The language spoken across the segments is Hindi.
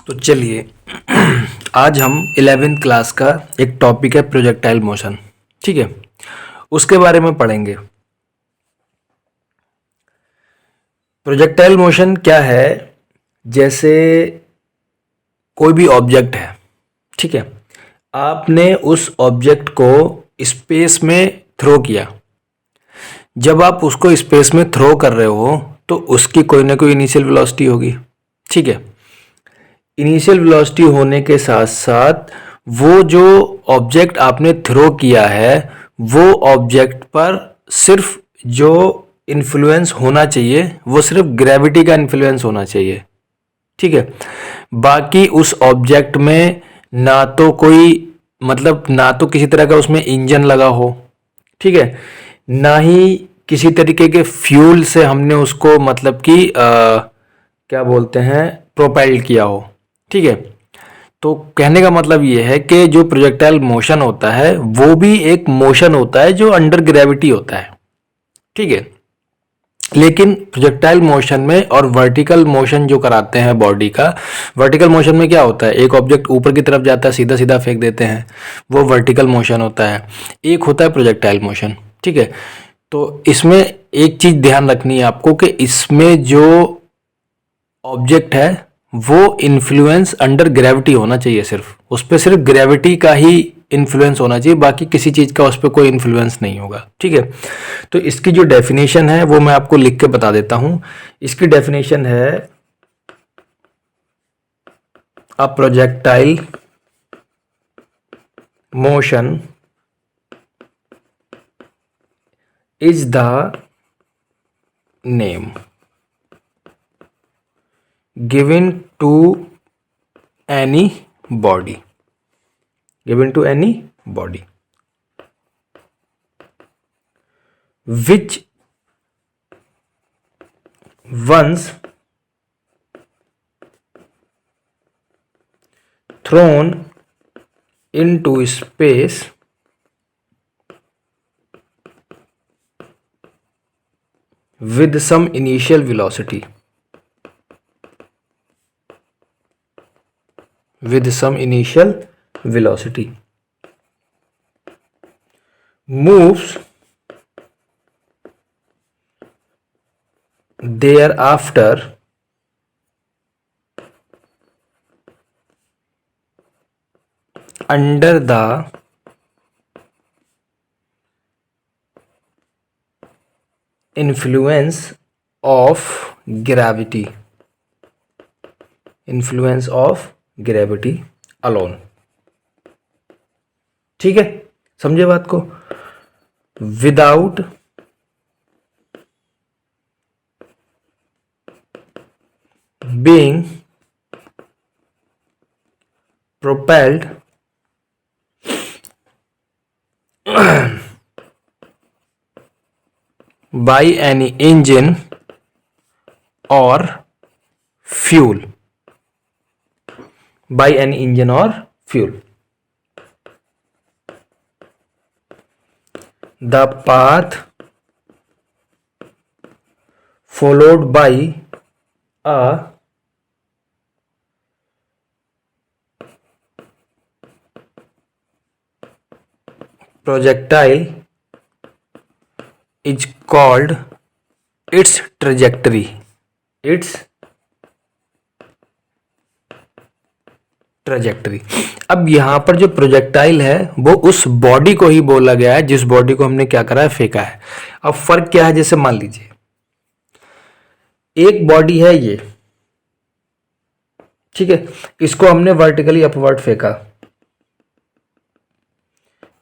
तो चलिए आज हम 11th क्लास का एक टॉपिक है प्रोजेक्टाइल मोशन। ठीक है, उसके बारे में पढ़ेंगे। प्रोजेक्टाइल मोशन क्या है? जैसे कोई भी ऑब्जेक्ट है, ठीक है, आपने उस ऑब्जेक्ट को स्पेस में थ्रो किया। जब आप उसको स्पेस में थ्रो कर रहे हो तो उसकी कोई ना कोई इनिशियल वेलोसिटी होगी। ठीक है, इनिशियल वेलोसिटी होने के साथ साथ वो जो ऑब्जेक्ट आपने थ्रो किया है वो ऑब्जेक्ट पर सिर्फ जो इन्फ्लुएंस होना चाहिए वो सिर्फ ग्रेविटी का इन्फ्लुएंस होना चाहिए। ठीक है, बाकी उस ऑब्जेक्ट में ना तो कोई ना तो किसी तरह का उसमें इंजन लगा हो, ठीक है, ना ही किसी तरीके के फ्यूल से हमने उसको क्या बोलते हैं, प्रोपेल किया हो। ठीक है, तो कहने का मतलब ये है कि जो प्रोजेक्टाइल मोशन होता है वो भी एक मोशन होता है जो अंडर ग्रेविटी होता है। ठीक है, लेकिन प्रोजेक्टाइल मोशन में और वर्टिकल मोशन जो कराते हैं बॉडी का, वर्टिकल मोशन में क्या होता है, एक ऑब्जेक्ट ऊपर की तरफ जाता है, सीधा सीधा फेंक देते हैं, वो वर्टिकल मोशन होता है। एक होता है प्रोजेक्टाइल मोशन। ठीक है, तो इसमें एक चीज ध्यान रखनी है आपको कि इसमें जो ऑब्जेक्ट है वो इन्फ्लुएंस अंडर ग्रेविटी होना चाहिए, सिर्फ उस पर सिर्फ ग्रेविटी का ही इन्फ्लुएंस होना चाहिए, बाकी किसी चीज का उस पर कोई इन्फ्लुएंस नहीं होगा। ठीक है, तो इसकी जो डेफिनेशन है वो मैं आपको लिख के बता देता हूं। इसकी डेफिनेशन है a projectile motion is the name given to any body, given to any body which once thrown into space with some initial velocity, with some initial velocity moves thereafter under the influence of gravity, influence of gravity alone। ठीक है, समझे बात को? Without being propelled by any engine or fuel, by any engine or fuel, the path followed by a projectile is called its trajectory, its trajectory. अब यहां पर जो प्रोजेक्टाइल है वो उस बॉडी को ही बोला गया है जिस बॉडी को हमने क्या करा है, फेंका है। अब फर्क क्या है, जैसे मान लीजिए एक बॉडी है ये, ठीक है, इसको हमने वर्टिकली अपवर्ड फेंका,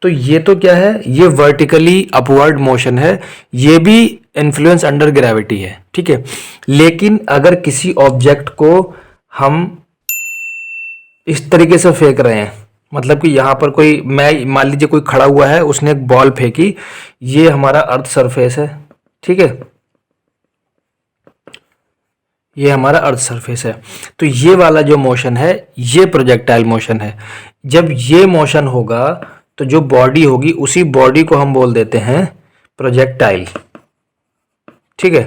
तो ये तो क्या है, ये वर्टिकली अपवर्ड मोशन है, ये भी इन्फ्लुएंस अंडर ग्रेविटी है। ठीक है, लेकिन अगर किसी ऑब्जेक्ट को हम इस तरीके से फेंक रहे हैं, मतलब कि यहां पर कोई, मैं मान लीजिए कोई खड़ा हुआ है, उसने एक बॉल फेंकी, ये हमारा अर्थ सरफेस है। ठीक है, ये हमारा अर्थ सरफेस है, तो ये वाला जो मोशन है ये प्रोजेक्टाइल मोशन है। जब ये मोशन होगा तो जो बॉडी होगी उसी बॉडी को हम बोल देते हैं प्रोजेक्टाइल। ठीक है,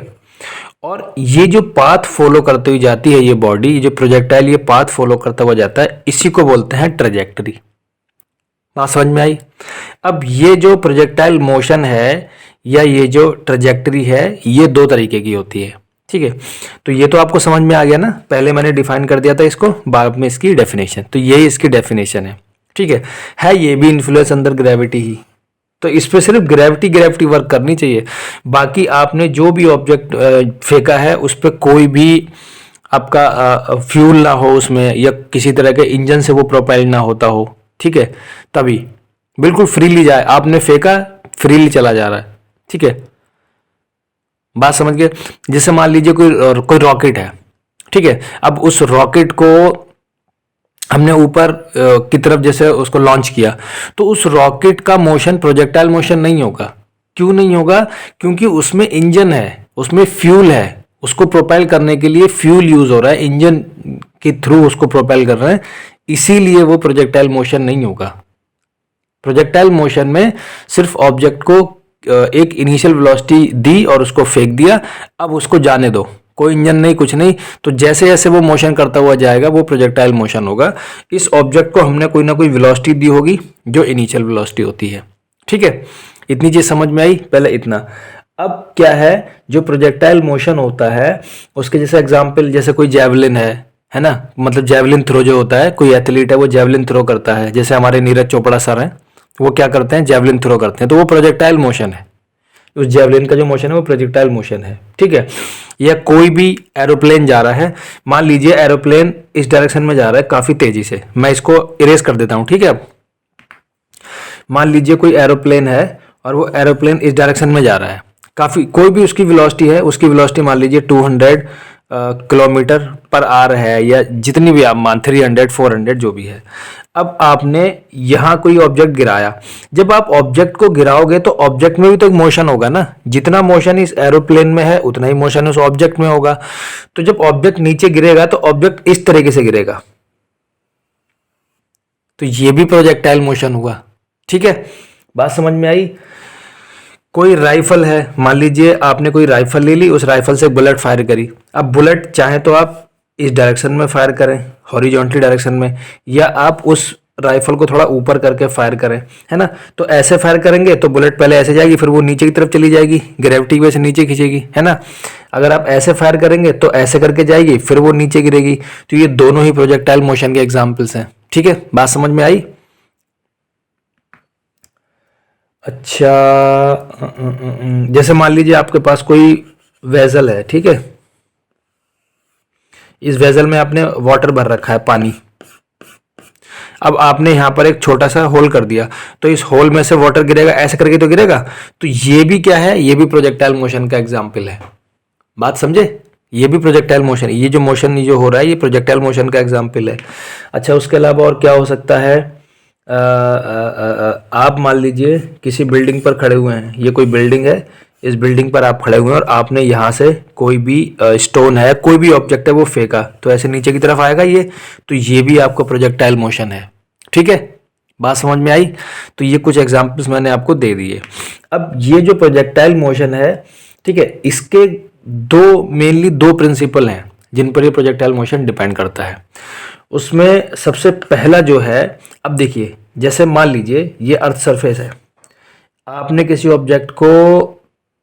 और ये जो पाथ फॉलो करते हुए जाती है ये बॉडी, ये जो प्रोजेक्टाइल ये पाथ फॉलो करता हुआ जाता है, इसी को बोलते हैं ट्रेजेक्टरी। बात समझ में आई? अब ये जो प्रोजेक्टाइल मोशन है या ये जो ट्रेजेक्टरी है, ये दो तरीके की होती है। ठीक है, तो ये तो आपको समझ में आ गया ना, पहले मैंने डिफाइन कर दिया था इसको, बाद में इसकी डेफिनेशन, तो यही इसकी डेफिनेशन है। ठीक है ये भी इन्फ्लुएंस अंदर ग्रेविटी ही, तो इस पे सिर्फ ग्रेविटी वर्क करनी चाहिए। बाकी आपने जो भी ऑब्जेक्ट फेंका है उस पर कोई भी आपका फ्यूल ना हो उसमें, या किसी तरह के इंजन से वो प्रोपेल ना होता हो। ठीक है, तभी बिल्कुल फ्रीली जाए, आपने फेंका फ्रीली चला जा रहा है। ठीक है, बात समझ गए? जैसे मान लीजिए कोई रॉकेट है। ठीक है, अब उस रॉकेट को हमने ऊपर की तरफ जैसे उसको लॉन्च किया, तो उस रॉकेट का मोशन प्रोजेक्टाइल मोशन नहीं होगा। क्यों नहीं होगा? क्योंकि उसमें इंजन है, उसमें फ्यूल है, उसको प्रोपेल करने के लिए फ्यूल यूज हो रहा है, इंजन के थ्रू उसको प्रोपेल कर रहे हैं, इसीलिए वो प्रोजेक्टाइल मोशन नहीं होगा। प्रोजेक्टाइल मोशन में सिर्फ ऑब्जेक्ट को एक इनिशियल वेलोसिटी दी और उसको फेंक दिया, अब उसको जाने दो, कोई इंजन नहीं कुछ नहीं, तो जैसे जैसे वो मोशन करता हुआ जाएगा वो प्रोजेक्टाइल मोशन होगा। इस ऑब्जेक्ट को हमने कोई ना कोई वेलोसिटी दी होगी जो इनिशियल वेलोसिटी होती है। ठीक है, इतनी चीज समझ में आई? पहले इतना। अब क्या है, जो प्रोजेक्टाइल मोशन होता है उसके जैसे एग्जाम्पल, जैसे कोई जेवलिन है ना, मतलब जेवलिन थ्रो जो होता है, कोई एथलीट है वो जेवलिन थ्रो करता है, जैसे हमारे नीरज चोपड़ा सर हैं, वो क्या करते हैं, जेवलिन थ्रो करते हैं, तो वो प्रोजेक्टाइल मोशन है। उस जेवलिन का जो मोशन है वो प्रोजेक्टाइल मोशन है। ठीक है, या कोई भी एरोप्लेन जा रहा है, मान लीजिए एरोप्लेन इस डायरेक्शन में जा रहा है काफी तेजी से, मैं इसको इरेज कर देता हूं। ठीक है, अब मान लीजिए कोई एरोप्लेन है और वो एरोप्लेन इस डायरेक्शन में जा रहा है, काफी कोई भी उसकी वेलोसिटी है, उसकी वेलोसिटी मान लीजिए 200 किलोमीटर पर आवर है, या जितनी भी आप मान 300 400 जो भी है। अब आपने यहाँ कोई ऑब्जेक्ट गिराया, जब आप ऑब्जेक्ट को गिराओगे तो ऑब्जेक्ट में भी तो एक मोशन होगा ना, जितना मोशन इस एरोप्लेन में है उतना ही मोशन उस ऑब्जेक्ट में होगा। तो जब ऑब्जेक्ट नीचे गिरेगा तो ऑब्जेक्ट इस तरीके से गिरेगा, तो ये भी प्रोजेक्टाइल मोशन हुआ। ठीक है, बात समझ में आई? कोई राइफल है, मान लीजिए आपने कोई राइफल ले ली, उस राइफल से बुलेट फायर करी, अब बुलेट चाहे तो आप इस डायरेक्शन में फायर करें, हॉरिजॉन्टली डायरेक्शन में, या आप उस राइफल को थोड़ा ऊपर करके फायर करें, है ना। तो ऐसे फायर करेंगे तो बुलेट पहले ऐसे जाएगी, फिर वो नीचे की तरफ चली जाएगी, ग्रेविटी की वजह से नीचे खींचेगी, है ना। अगर आप ऐसे फायर करेंगे तो ऐसे करके जाएगी, फिर वो नीचे गिरेगी। तो ये दोनों ही प्रोजेक्टाइल मोशन के एग्जाम्पल्स हैं। ठीक है, बात समझ में आई? अच्छा, जैसे मान लीजिए आपके पास कोई वेजल है। ठीक है, इस वेजल में आपने वाटर भर रखा है, पानी। अब आपने यहां पर एक छोटा सा होल कर दिया, तो इस होल में से वाटर गिरेगा, ऐसे करके तो गिरेगा। तो ये भी क्या है, ये भी प्रोजेक्टाइल मोशन का एग्जाम्पल है। बात समझे? ये भी प्रोजेक्टाइल मोशन, ये जो मोशन जो हो रहा है ये प्रोजेक्टाइल मोशन का एग्जाम्पल है। अच्छा, उसके अलावा और क्या हो सकता है? आप मान लीजिए किसी बिल्डिंग पर खड़े हुए हैं, ये कोई बिल्डिंग है, इस बिल्डिंग पर आप खड़े हुए हैं और आपने यहाँ से कोई भी स्टोन है, कोई भी ऑब्जेक्ट है वो फेंका, तो ऐसे नीचे की तरफ आएगा ये, तो ये भी आपको प्रोजेक्टाइल मोशन है। ठीक है, बात समझ में आई? तो ये कुछ एग्जांपल्स मैंने आपको दे दिए। अब ये जो प्रोजेक्टाइल मोशन है, ठीक है, इसके मेनली दो प्रिंसिपल हैं जिन पर ये प्रोजेक्टाइल मोशन डिपेंड करता है। उसमें सबसे पहला जो है, अब देखिए जैसे मान लीजिए ये अर्थ सरफेस है, आपने किसी ऑब्जेक्ट को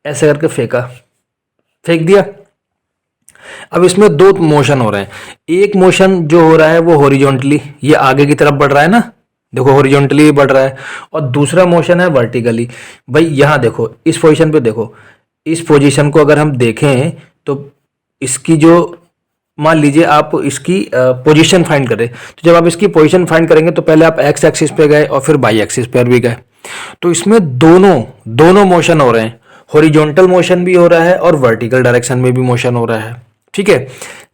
ऐसे करके फेंक दिया। अब इसमें दो मोशन हो रहे हैं, एक मोशन जो हो रहा है वो हॉरिजॉन्टली, ये आगे की तरफ बढ़ रहा है ना, देखो हॉरिजॉन्टली बढ़ रहा है, और दूसरा मोशन है वर्टिकली। भाई यहाँ देखो, इस पोजीशन पे देखो, इस पोजीशन को अगर हम देखें तो इसकी जो, मान लीजिए आप इसकी पोजीशन फाइंड करें, तो जब आप इसकी पोजीशन फाइंड करेंगे तो पहले आप एक्स एक्सिस पे गए और फिर वाई एक्सिस पर भी गए, तो इसमें दोनों दोनों मोशन हो रहे हैं, हॉरिजॉन्टल मोशन भी हो रहा है और वर्टिकल डायरेक्शन में भी मोशन हो रहा है। ठीक है,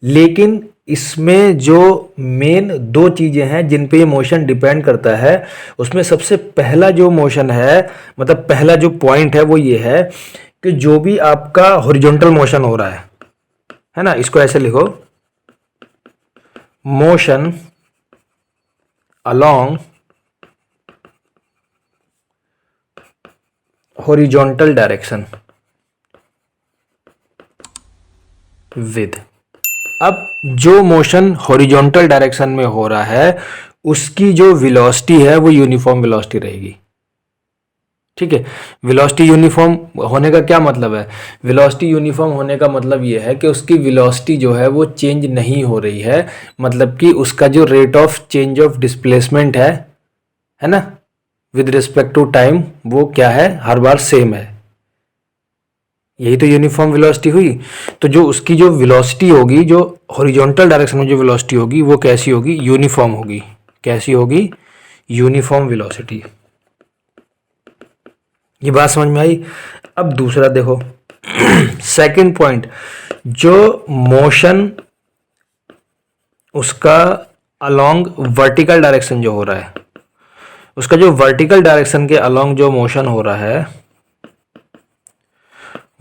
लेकिन इसमें जो मेन दो चीजें हैं जिन पे ये मोशन डिपेंड करता है, उसमें सबसे पहला जो मोशन है, मतलब पहला जो पॉइंट है वो ये है कि जो भी आपका हॉरिजॉन्टल मोशन हो रहा है ना, इसको ऐसे लिखो, motion along horizontal direction. With. अब जो मोशन हॉरिजॉन्टल डायरेक्शन में हो रहा है उसकी जो वेलोसिटी है वो यूनिफॉर्म वेलोसिटी रहेगी। ठीक है, वेलोसिटी यूनिफॉर्म होने का क्या मतलब है? वेलोसिटी यूनिफॉर्म होने का मतलब ये है कि उसकी वेलोसिटी जो है वो चेंज नहीं हो रही है, मतलब कि उसका जो rate of change of displacement है ना, विद रिस्पेक्ट टू टाइम, वो क्या है, हर बार सेम है। यही तो यूनिफॉर्म वेलोसिटी हुई। तो जो उसकी जो वेलोसिटी होगी, जो हॉरिजॉन्टल डायरेक्शन में जो वेलोसिटी होगी वो कैसी होगी? यूनिफॉर्म होगी। कैसी होगी? Uniform velocity. ये बात समझ में आई? अब दूसरा देखो सेकंड पॉइंट, जो मोशन उसका अलोंग वर्टिकल डायरेक्शन जो हो रहा है, उसका जो वर्टिकल डायरेक्शन के अलोंग जो मोशन हो रहा है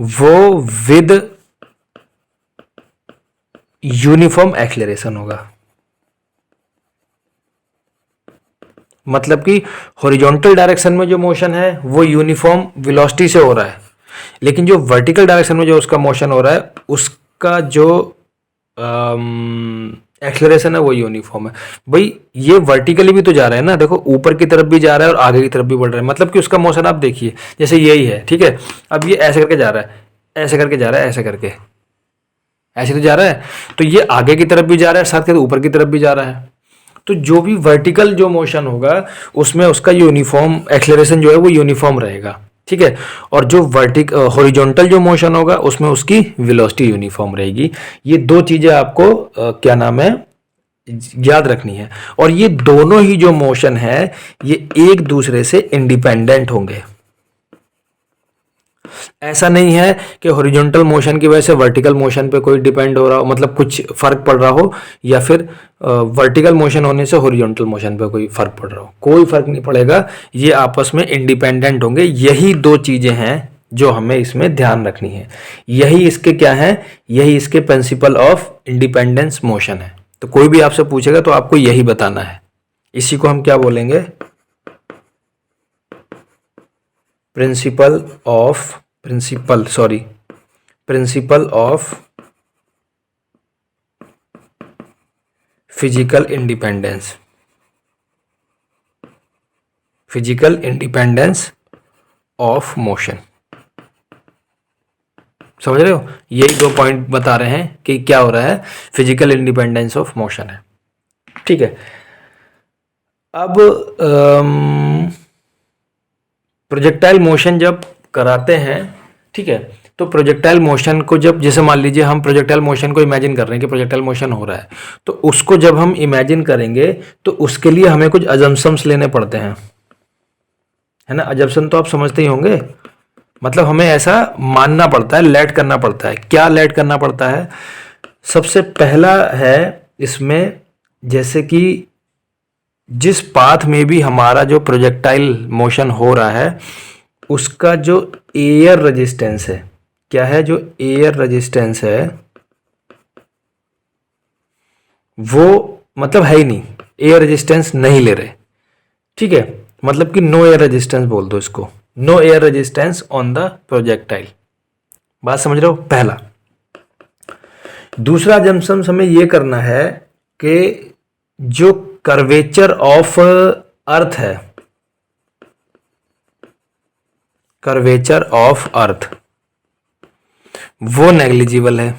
वो विद यूनिफॉर्म एक्सेलरेशन होगा। मतलब कि हॉरिजॉन्टल डायरेक्शन में जो मोशन है वो यूनिफॉर्म वेलोसिटी से हो रहा है, लेकिन जो वर्टिकल डायरेक्शन में जो उसका मोशन हो रहा है उसका जो एक्सेलरेशन है वो यूनिफॉर्म है। भाई ये वर्टिकली भी तो जा रहा है ना, देखो ऊपर की तरफ भी जा रहा है और आगे की तरफ भी बढ़ रहा है, मतलब कि उसका मोशन आप देखिए जैसे यही है, ठीक है। अब ये ऐसे करके जा रहा है, ऐसे करके जा रहा है, ऐसे करके ऐसे तो जा रहा है, तो ये आगे की तरफ भी जा रहा है, साथ के ऊपर की तरफ भी जा रहा है। तो जो भी वर्टिकल जो मोशन होगा उसमें उसका यूनिफॉर्म एक्सेलरेशन जो है वो यूनिफॉर्म रहेगा, ठीक है। और जो हॉरिजॉन्टल जो मोशन होगा उसमें उसकी वेलोसिटी यूनिफॉर्म रहेगी। ये दो चीजें आपको क्या नाम है, याद रखनी है। और ये दोनों ही जो मोशन है ये एक दूसरे से इंडिपेंडेंट होंगे। ऐसा नहीं है कि हॉरिजॉन्टल मोशन की वजह से वर्टिकल मोशन पे कोई डिपेंड हो रहा हो, मतलब कुछ फर्क पड़ रहा हो, या फिर वर्टिकल मोशन होने से हॉरिजॉन्टल मोशन पे कोई फर्क पड़ रहा हो। कोई फर्क नहीं पड़ेगा, ये आपस में इंडिपेंडेंट होंगे। यही दो चीजें हैं जो हमें इसमें ध्यान रखनी है। यही इसके क्या है, यही इसके प्रिंसिपल ऑफ इंडिपेंडेंस मोशन है। तो कोई भी आपसे पूछेगा तो आपको यही बताना है। इसी को हम क्या बोलेंगे? Principle of physical independence of motion. समझ रहे हो? यही दो पॉइंट बता रहे हैं कि क्या हो रहा है, फिजिकल इंडिपेंडेंस ऑफ मोशन है, ठीक है। अब प्रोजेक्टाइल मोशन जब कराते हैं, ठीक है, तो प्रोजेक्टाइल मोशन को जब, जैसे मान लीजिए हम प्रोजेक्टाइल मोशन को इमेजिन कर रहे हैं कि प्रोजेक्टाइल मोशन हो रहा है, तो उसको जब हम इमेजिन करेंगे तो उसके लिए हमें कुछ अजम्पशंस लेने पड़ते हैं, है ना। अजम्पशन तो आप समझते ही होंगे, मतलब हमें ऐसा मानना पड़ता है, लेट करना पड़ता है। क्या लेट करना पड़ता है? सबसे पहला है इसमें, जैसे कि जिस पाथ में भी हमारा जो प्रोजेक्टाइल मोशन हो रहा है उसका जो एयर रेजिस्टेंस है, क्या है, जो एयर रेजिस्टेंस है वो मतलब है ही नहीं, एयर रेजिस्टेंस नहीं ले रहे, ठीक है। मतलब कि नो एयर रेजिस्टेंस बोल दो इसको, no air resistance on the projectile. बात समझ रहे हो? पहला। दूसरा जंक्शन हमें यह करना है कि जो कर्वेचर ऑफ अर्थ है, कर्वेचर ऑफ अर्थ वो नेग्लिजिबल है।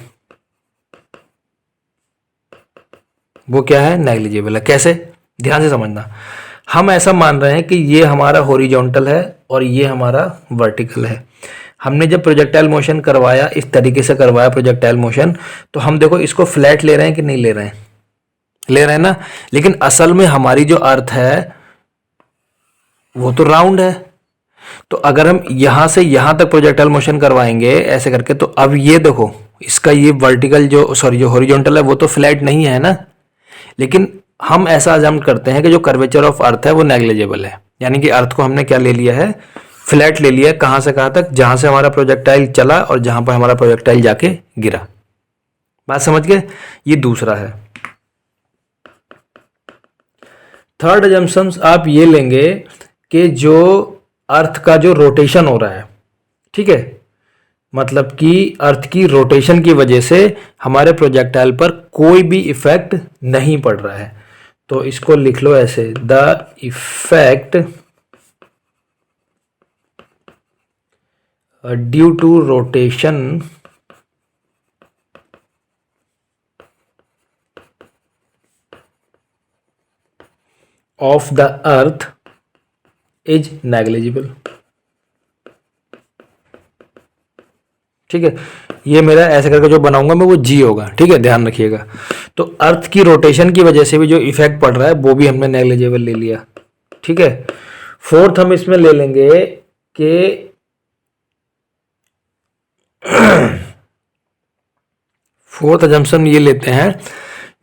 वो क्या है? नेग्लिजिबल है। कैसे? ध्यान से समझना। हम ऐसा मान रहे हैं कि ये हमारा हॉरिजॉन्टल है और ये हमारा वर्टिकल है। हमने जब प्रोजेक्टाइल मोशन करवाया, इस तरीके से करवाया प्रोजेक्टाइल मोशन, तो हम देखो इसको फ्लैट ले रहे हैं कि नहीं ले रहे हैं? ले रहे हैं ना। लेकिन असल में हमारी जो अर्थ है वो तो राउंड है। तो अगर हम यहां से यहां तक प्रोजेक्टाइल मोशन करवाएंगे ऐसे करके, तो अब ये देखो इसका ये वर्टिकल जो जो हॉरिजॉन्टल है वो तो फ्लैट नहीं है ना। लेकिन हम ऐसा अजम्प्ट करते हैं कि जो कर्वेचर ऑफ अर्थ है वो नेग्लिजिबल है, यानी कि अर्थ को हमने क्या ले लिया है? फ्लैट ले लिया है। कहां से कहां तक? जहां से हमारा प्रोजेक्टाइल चला और जहां पर हमारा प्रोजेक्टाइल जाके गिरा। बात समझ गए? ये दूसरा है। थर्ड अजम्पशन आप ये लेंगे कि जो अर्थ का जो रोटेशन हो रहा है, ठीक है, मतलब कि अर्थ की रोटेशन की वजह से हमारे प्रोजेक्टाइल पर कोई भी इफेक्ट नहीं पड़ रहा है। तो इसको लिख लो ऐसे, the effect due to rotation of the earth is negligible. ठीक है, ये मेरा ऐसे करके जो बनाऊंगा मैं वो जी होगा। ठीक है, ध्यान रखिएगा। तो अर्थ की रोटेशन की वजह से भी जो इफेक्ट पड़ रहा है वो भी हमने नेग्लिजिबल ले लिया। ठीक है, फोर्थ हम इसमें ले लेंगे कि फोर्थ अजम्पशन ये लेते हैं,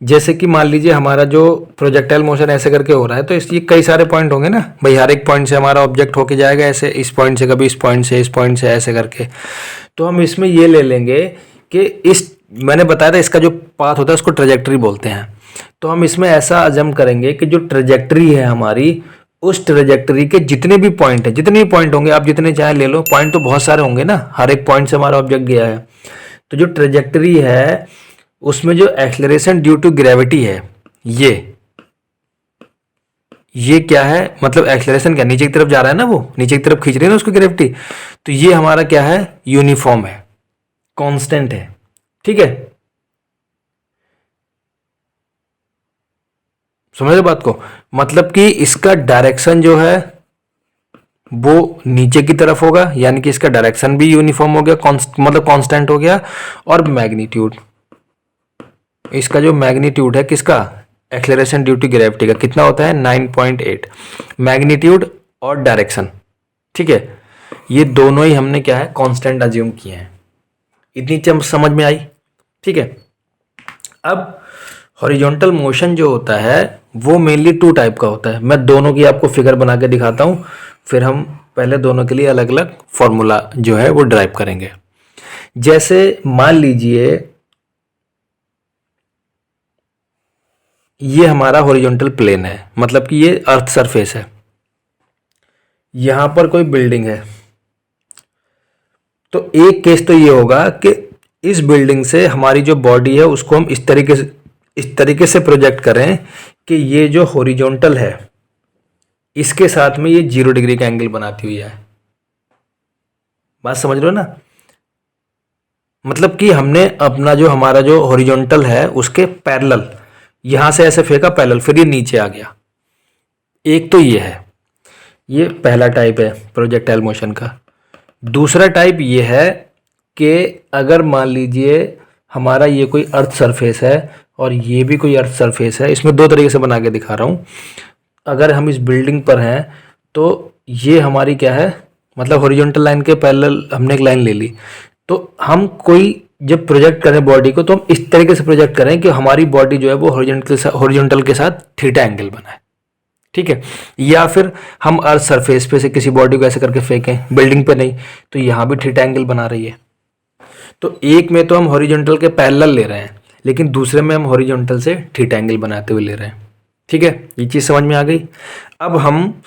जैसे कि मान लीजिए हमारा जो प्रोजेक्टाइल मोशन ऐसे करके हो रहा है, तो इसलिए कई सारे पॉइंट होंगे ना भाई, हर एक पॉइंट से हमारा ऑब्जेक्ट होके जाएगा ऐसे, इस पॉइंट से, कभी इस पॉइंट से, इस पॉइंट से, ऐसे करके। तो हम इसमें ये ले लेंगे कि इस, मैंने बताया था इसका जो पाथ होता है उसको ट्रेजेक्टरी बोलते हैं। तो हम इसमें ऐसा अजम करेंगे कि जो ट्रेजेक्टरी है हमारी, उस ट्रेजेक्टरी के जितने भी पॉइंट है, जितने भी पॉइंट होंगे आप जितने चाहे ले लो, पॉइंट तो बहुत सारे होंगे ना, हर एक पॉइंट से हमारा ऑब्जेक्ट गया है। तो जो ट्रेजेक्टरी है उसमें जो एक्सेलरेशन ड्यू टू ग्रेविटी है, ये क्या है, मतलब एक्सेलरेशन क्या, नीचे की तरफ जा रहा है ना, वो नीचे की तरफ खींच रही है ना उसको ग्रेविटी। तो ये हमारा क्या है, यूनिफॉर्म है, कांस्टेंट है। ठीक है, समझ रहे बात को, मतलब कि इसका डायरेक्शन जो है वो नीचे की तरफ होगा, यानी कि इसका डायरेक्शन भी यूनिफॉर्म हो गया, मतलब कांस्टेंट हो गया। और मैग्नीट्यूड, इसका जो मैग्नीट्यूड है किसका, एक्सेलरेशन ड्यू टू ग्रेविटी का, कितना होता है 9.8 मैग्नीट्यूड और डायरेक्शन। ठीक है, ये दोनों ही हमने क्या है कांस्टेंट अज्यूम किए हैं। इतनी चीज समझ में आई। ठीक है, अब हॉरिजॉन्टल मोशन जो होता है वो मेनली टू टाइप का होता है। मैं दोनों की आपको फिगर बना के दिखाता हूँ, फिर हम पहले दोनों के लिए अलग अलग फॉर्मूला जो है वो ड्राइव करेंगे। जैसे मान लीजिए ये हमारा हॉरिजॉन्टल प्लेन है, मतलब कि ये अर्थ सरफेस है, यहां पर कोई बिल्डिंग है। तो एक केस तो ये होगा कि इस बिल्डिंग से हमारी जो बॉडी है उसको हम इस तरीके से प्रोजेक्ट करें कि ये जो हॉरिजॉन्टल है इसके साथ में ये 0 डिग्री का एंगल बनाती हुई है। बात समझ रहे हो ना, मतलब कि हमने अपना जो हमारा जो हॉरिजॉन्टल है उसके पैरेलल यहां से ऐसे फेंका पैरेलल, फिर ये नीचे आ गया। एक तो ये है, ये पहला टाइप है प्रोजेक्टाइल मोशन का। दूसरा टाइप ये है कि अगर मान लीजिए हमारा ये कोई अर्थ सरफेस है और ये भी कोई अर्थ सरफेस है, इसमें दो तरीके से बना के दिखा रहा हूँ। अगर हम इस बिल्डिंग पर हैं तो ये हमारी क्या है, मतलब हॉरिजॉन्टल लाइन के पैरेलल हमने एक लाइन ले ली। तो हम कोई जब प्रोजेक्ट करें बॉडी को तो हम इस तरीके से प्रोजेक्ट करें कि हमारी बॉडी जो है वो हॉरिजॉन्टल के साथ थीटा एंगल बनाए। ठीक है, या फिर हम अर्थ सरफेस पे से किसी बॉडी को ऐसे करके फेंकें, बिल्डिंग पे नहीं, तो यहाँ भी थीटा एंगल बना रही है। तो एक में तो हम हॉरिजॉन्टल के पैरेलल ले रहे हैं, लेकिन दूसरे में हम हॉरिजॉन्टल से थीटा एंगल बनाते हुए ले रहे हैं। ठीक है, ये चीज़ समझ में आ गई। अब हम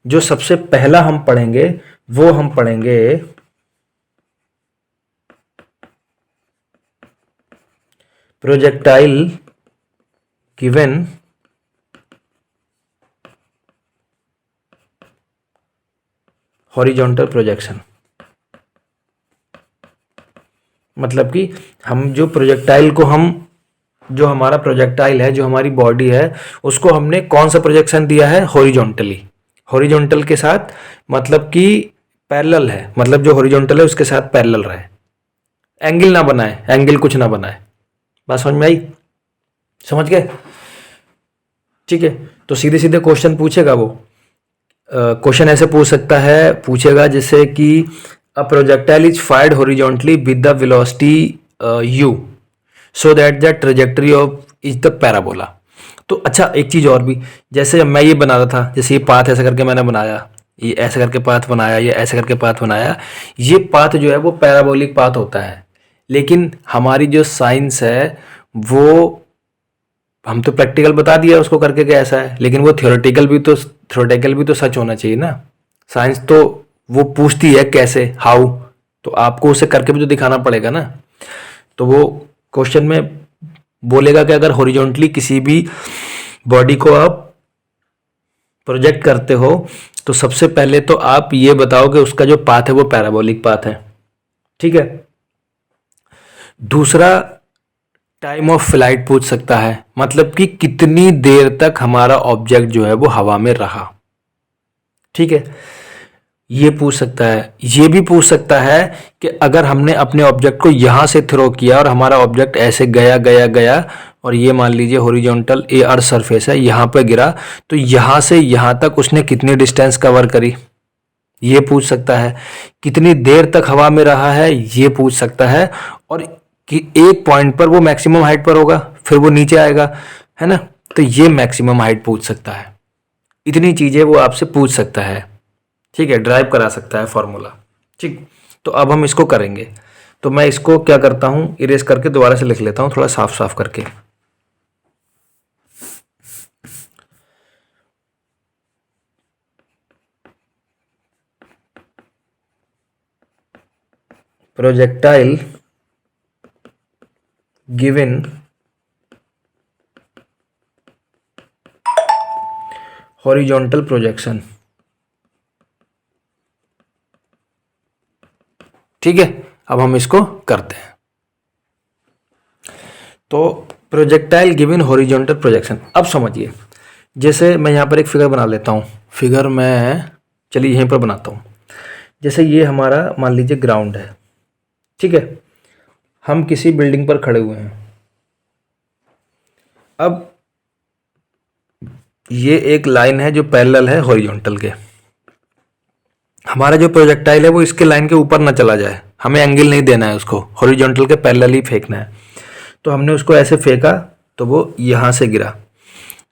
जो सबसे पहला हम पढ़ेंगे वो हम पढ़ेंगे प्रोजेक्टाइल गिवन हॉरिजॉन्टल प्रोजेक्शन। मतलब कि हम जो प्रोजेक्टाइल को जो हमारा प्रोजेक्टाइल है, जो हमारी बॉडी है, उसको हमने कौन सा प्रोजेक्शन दिया है, हॉरिजॉन्टली, हॉरिजॉन्टल के साथ, मतलब कि पैरेलल है, मतलब जो हॉरिजॉन्टल है उसके साथ पैरेलल रहे, एंगल ना बनाए, एंगल कुछ ना बनाए। बात समझ में आई, समझ गए। ठीक है, तो सीधे सीधे क्वेश्चन पूछेगा वो, क्वेश्चन ऐसे पूछ सकता है, पूछेगा जैसे कि a projectile is fired horizontally with the velocity u so that the trajectory of is the parabola. तो अच्छा एक चीज और भी, जैसे मैं ये बना रहा था, जैसे ये पाथ ऐसे करके मैंने बनाया, ये ऐसे करके पाथ बनाया, ये ऐसे करके पाथ बनाया, ये पाथ जो है वो पैराबोलिक पाथ होता है। लेकिन हमारी जो साइंस है वो, हम तो प्रैक्टिकल बता दिया उसको करके कि ऐसा है, लेकिन वो थ्योरेटिकल भी तो सच होना चाहिए ना। साइंस तो वो पूछती है कैसे, हाउ, तो आपको उसे करके भी तो दिखाना पड़ेगा ना। तो वो क्वेश्चन में बोलेगा कि अगर हॉरिजॉन्टली किसी भी बॉडी को आप प्रोजेक्ट करते हो तो सबसे पहले तो आप ये बताओ कि उसका जो पाथ है वो पैराबोलिक पाथ है, ठीक है। दूसरा, टाइम ऑफ फ्लाइट पूछ सकता है, मतलब कि कितनी देर तक हमारा ऑब्जेक्ट जो है वो हवा में रहा, ठीक है। ये पूछ सकता है। ये भी पूछ सकता है कि अगर हमने अपने ऑब्जेक्ट को यहां से थ्रो किया और हमारा ऑब्जेक्ट ऐसे गया गया गया और ये मान लीजिए हॉरिजॉन्टल ए अर्थ सरफेस है, यहां पे गिरा, तो यहां से यहां तक उसने कितनी डिस्टेंस कवर करी, ये पूछ सकता है। कितनी देर तक हवा में रहा है, ये पूछ सकता है। और कि एक पॉइंट पर वो मैक्सिमम हाइट पर होगा, फिर वो नीचे आएगा, है ना। तो ये मैक्सिमम हाइट पूछ सकता है। इतनी चीजें वो आपसे पूछ सकता है, ठीक है, ड्राइव करा सकता है फॉर्मूला, ठीक। तो अब हम इसको करेंगे। तो मैं इसको क्या करता हूं, इरेज करके दोबारा से लिख लेता हूं, थोड़ा साफ साफ करके। प्रोजेक्टाइल गिवन हॉरिजॉन्टल प्रोजेक्शन, ठीक है। अब हम इसको करते हैं। तो प्रोजेक्टाइल गिवन हॉरिजॉन्टल प्रोजेक्शन, अब समझिए। जैसे मैं यहाँ पर एक फिगर बना लेता हूँ। फिगर मैं चलिए यहीं पर बनाता हूँ। जैसे ये हमारा मान लीजिए ग्राउंड है, ठीक है। हम किसी बिल्डिंग पर खड़े हुए हैं। अब ये एक लाइन है जो पैरेलल है हॉरिजॉन्टल के। हमारा जो प्रोजेक्टाइल है वो इसके लाइन के ऊपर ना चला जाए, हमें एंगल नहीं देना है उसको, हॉरिजॉन्टल के पैरेलल ही फेंकना है। तो हमने उसको ऐसे फेंका तो वो यहां से गिरा।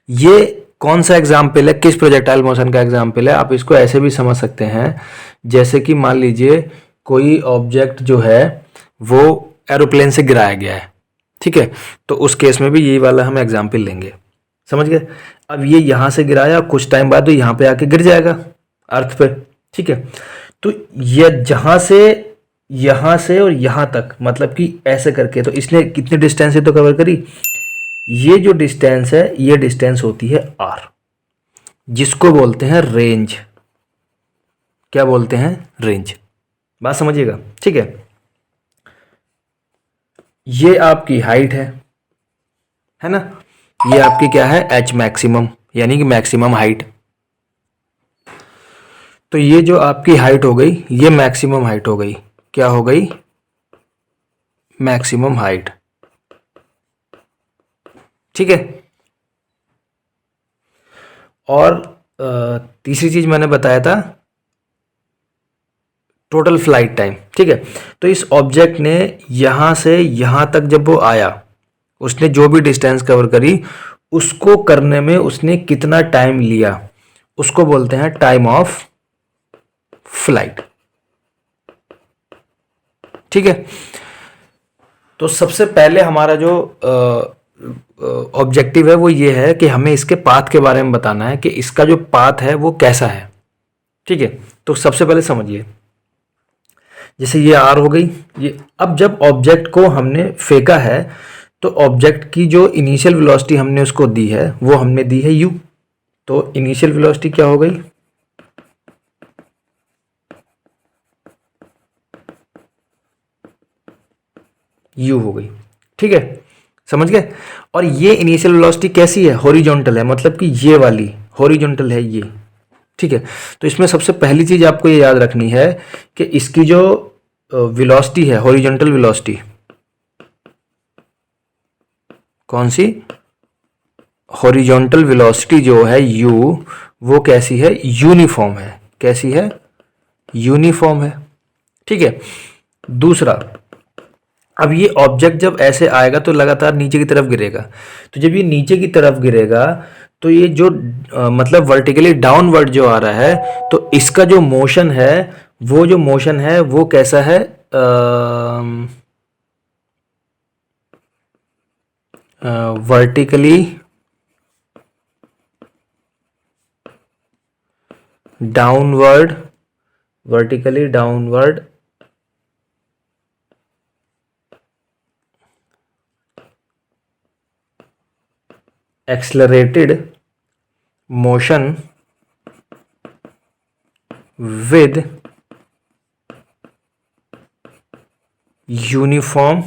ये कौन सा एग्जाम्पल है, किस प्रोजेक्टाइल मोशन का एग्जाम्पल है? आप इसको ऐसे भी समझ सकते हैं, जैसे कि मान लीजिए कोई ऑब्जेक्ट जो है वो एरोप्लेन से गिराया गया है, ठीक है। तो उस केस में भी यही वाला हम एग्जाम्पल लेंगे, समझ गए। अब ये यहां से गिराया, कुछ टाइम बाद तो यहां पे आके गिर जाएगा अर्थ पे, ठीक है। तो ये यहां से और यहां तक, मतलब कि ऐसे करके, तो इसने कितनी डिस्टेंस से तो कवर करी। ये जो डिस्टेंस है ये डिस्टेंस होती है आर, जिसको बोलते हैं रेंज। क्या बोलते हैं? रेंज। बात समझिएगा, ठीक है। ये आपकी हाइट है ना। ये आपकी क्या है? एच मैक्सिमम, यानी कि मैक्सिमम हाइट। तो ये जो आपकी हाइट हो गई ये मैक्सिमम हाइट हो गई। क्या हो गई? मैक्सिमम हाइट, ठीक है। और तीसरी चीज मैंने बताया था टोटल फ्लाइट टाइम, ठीक है। तो इस ऑब्जेक्ट ने यहां से यहां तक जब वो आया, उसने जो भी डिस्टेंस कवर करी उसको करने में उसने कितना टाइम लिया, उसको बोलते हैं टाइम ऑफ फ्लाइट, ठीक है। तो सबसे पहले हमारा जो ऑब्जेक्टिव है वो ये है कि हमें इसके पाथ के बारे में बताना है कि इसका जो पाथ है वो कैसा है, ठीक है। तो सबसे पहले समझिए, जैसे ये आर हो गई। ये अब जब ऑब्जेक्ट को हमने फेंका है तो ऑब्जेक्ट की जो इनिशियल वेलोसिटी हमने उसको दी है वो हमने दी है यू। तो इनिशियल वेलोसिटी क्या हो गई? यू हो गई, ठीक है, समझ गए। और ये इनिशियल वेलोसिटी कैसी है? हॉरिजॉन्टल है, मतलब कि ये वाली हॉरिजॉन्टल है ये, ठीक है। तो इसमें सबसे पहली चीज आपको ये याद रखनी है कि इसकी जो वेलोसिटी है, हॉरिजॉन्टल वेलोसिटी, कौन सी? हॉरिजॉन्टल वेलोसिटी जो है u, वो कैसी है? यूनिफॉर्म है। कैसी है? यूनिफॉर्म है, ठीक है। दूसरा, अब ये ऑब्जेक्ट जब ऐसे आएगा तो लगातार नीचे की तरफ गिरेगा। तो जब ये नीचे की तरफ गिरेगा तो ये जो मतलब वर्टिकली डाउनवर्ड जो आ रहा है, तो इसका जो मोशन है वो जो मोशन है वो कैसा है? Vertically downward, vertically downward accelerated motion with uniform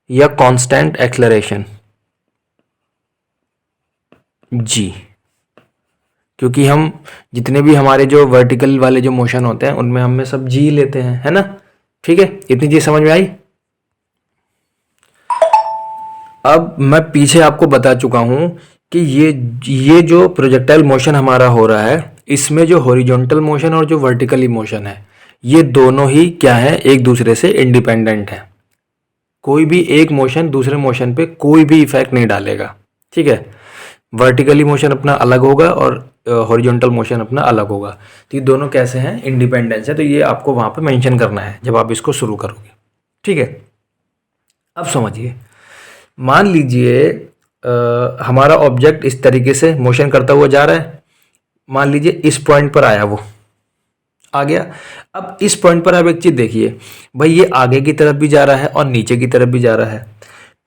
या कांस्टेंट एक्सलरेशन। जी, क्योंकि हम जितने भी हमारे जो वर्टिकल वाले जो मोशन होते हैं उनमें हम सब जी लेते हैं, है ना। ठीक है, इतनी चीज समझ में आई। अब मैं पीछे आपको बता चुका हूं कि ये जो प्रोजेक्टाइल मोशन हमारा हो रहा है, इसमें जो हॉरिजॉन्टल मोशन और जो वर्टिकली मोशन है, ये दोनों ही क्या है, एक दूसरे से इंडिपेंडेंट है। कोई भी एक मोशन दूसरे मोशन पे कोई भी इफेक्ट नहीं डालेगा। ठीक है, वर्टिकली मोशन अपना अलग होगा और हॉरिजॉन्टल मोशन अपना अलग होगा। तो ये दोनों कैसे हैं, इंडिपेंडेंस है। तो ये आपको वहां पे मेंशन करना है जब आप इसको शुरू करोगे। ठीक है, अब समझिए, मान लीजिए हमारा ऑब्जेक्ट इस तरीके से मोशन करता हुआ जा रहा है। मान लीजिए इस पॉइंट पर आया, वो आ गया। अब इस पॉइंट पर आप एक चीज देखिए भाई, ये आगे की तरफ भी जा रहा है और नीचे की तरफ भी जा रहा है।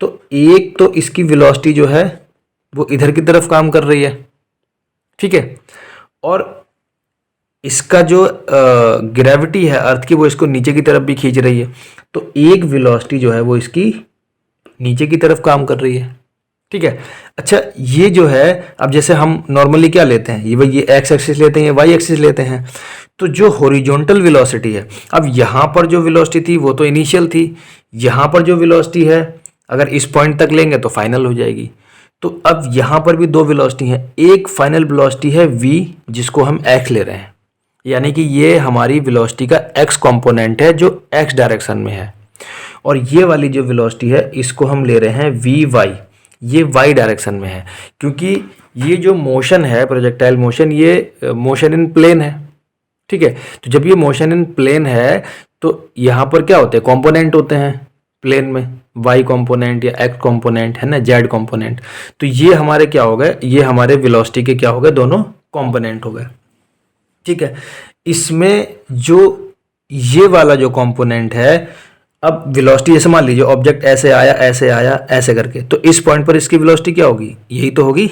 तो एक तो इसकी वेलोसिटी जो है वो इधर की तरफ काम कर रही है। ठीक है, और इसका जो ग्रेविटी है अर्थ की, वो इसको नीचे की तरफ भी खींच रही है। तो एक वेलोसिटी जो है वो इसकी नीचे की तरफ काम कर रही है। ठीक है, अच्छा ये जो है, अब जैसे हम नॉर्मली क्या लेते हैं, ये एक्स एक्सिस लेते हैं, ये वाई एक्सिस लेते हैं। तो जो हॉरिजॉन्टल वेलोसिटी है, अब यहाँ पर जो वेलोसिटी थी वो तो इनिशियल थी, यहाँ पर जो वेलोसिटी है अगर इस पॉइंट तक लेंगे तो फाइनल हो जाएगी। तो अब यहाँ पर भी दो वेलोसिटी हैं, एक फाइनल वेलोसिटी है v जिसको हम x ले रहे हैं, यानी कि ये हमारी वेलोसिटी का x कंपोनेंट है जो x डायरेक्शन में है। और ये वाली जो वेलोसिटी है इसको हम ले रहे हैं vy, ये y डायरेक्शन में है। क्योंकि ये जो मोशन है प्रोजेक्टाइल मोशन, ये मोशन इन प्लेन है। ठीक है, तो जब ये मोशन इन प्लेन है तो यहाँ पर क्या होते हैं, कंपोनेंट होते हैं प्लेन में, y कंपोनेंट या x कंपोनेंट, है ना, z कंपोनेंट। तो ये हमारे क्या हो गए, ये हमारे वेलोसिटी के क्या हो गए, दोनों कंपोनेंट हो गए। ठीक है, इसमें जो ये वाला जो कंपोनेंट है, अब वेलोसिटी जैसे मान लीजिए ऑब्जेक्ट ऐसे आया ऐसे करके, तो इस पॉइंट पर इसकी वेलोसिटी क्या होगी, यही तो होगी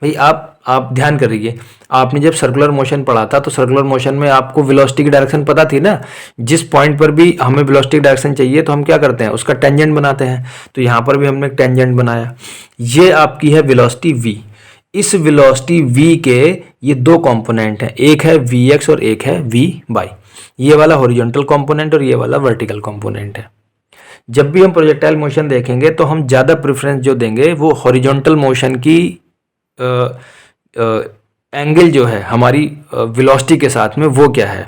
भाई। आप ध्यान करिए, आपने जब सर्कुलर मोशन पढ़ा था तो सर्कुलर मोशन में आपको वेलोसिटी की डायरेक्शन पता थी ना। जिस पॉइंट पर भी हमें वेलोसिटी की डायरेक्शन चाहिए तो हम क्या करते हैं, उसका टेंजेंट बनाते हैं। तो यहाँ पर भी हमने एक टेंजेंट बनाया। ये आपकी है वेलोसिटी v। इस वेलोसिटी v के ये दो कंपोनेंट हैं, एक है vx और एक है vy। ये वाला हॉरिजॉन्टल कंपोनेंट और ये वाला वर्टिकल कंपोनेंट है। जब भी हम प्रोजेक्टाइल मोशन देखेंगे तो हम ज़्यादा प्रेफरेंस जो देंगे वो हॉरिजॉन्टल मोशन की एंगल जो है हमारी वेलोसिटी के साथ में, वो क्या है।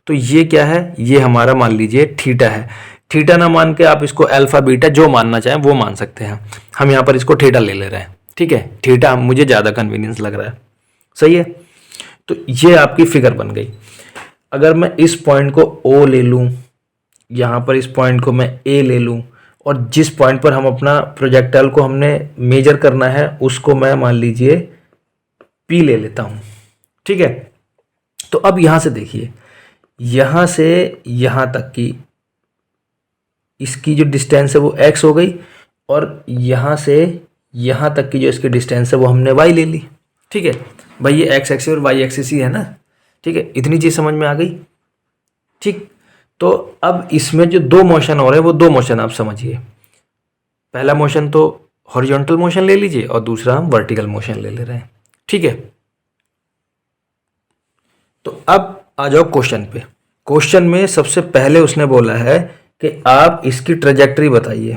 तो ये क्या है, ये हमारा मान लीजिए थीटा है। थीटा ना मान के आप इसको अल्फा बीटा जो मानना चाहें वो मान सकते हैं। हम यहाँ पर इसको थीटा ले रहे हैं। ठीक है, थीटा मुझे ज़्यादा कन्वीनियंस लग रहा है। सही है, तो ये आपकी फिगर बन गई। अगर मैं इस पॉइंट को O ले लूँ, यहाँ पर इस पॉइंट को मैं A ले लूँ, और जिस पॉइंट पर हम अपना प्रोजेक्टाइल को हमने मेजर करना है उसको मैं मान लीजिए P ले लेता हूँ। ठीक है, तो अब यहाँ से देखिए, यहाँ से यहाँ तक की इसकी जो डिस्टेंस है वो x हो गई, और यहाँ से यहाँ तक की जो इसकी डिस्टेंस है वो हमने y ले ली। ठीक है भाई, ये x एक्सिस और y एक्सिस ही है ना। ठीक है, इतनी चीज़ समझ में आ गई। ठीक, तो अब इसमें जो दो मोशन हो रहे हैं वो दो मोशन आप समझिए। पहला मोशन तो हॉरिजॉन्टल मोशन ले लीजिए और दूसरा हम वर्टिकल मोशन ले रहे हैं। ठीक है, तो अब आ जाओ क्वेश्चन पे। क्वेश्चन में सबसे पहले उसने बोला है कि आप इसकी ट्रेजेक्टरी बताइए।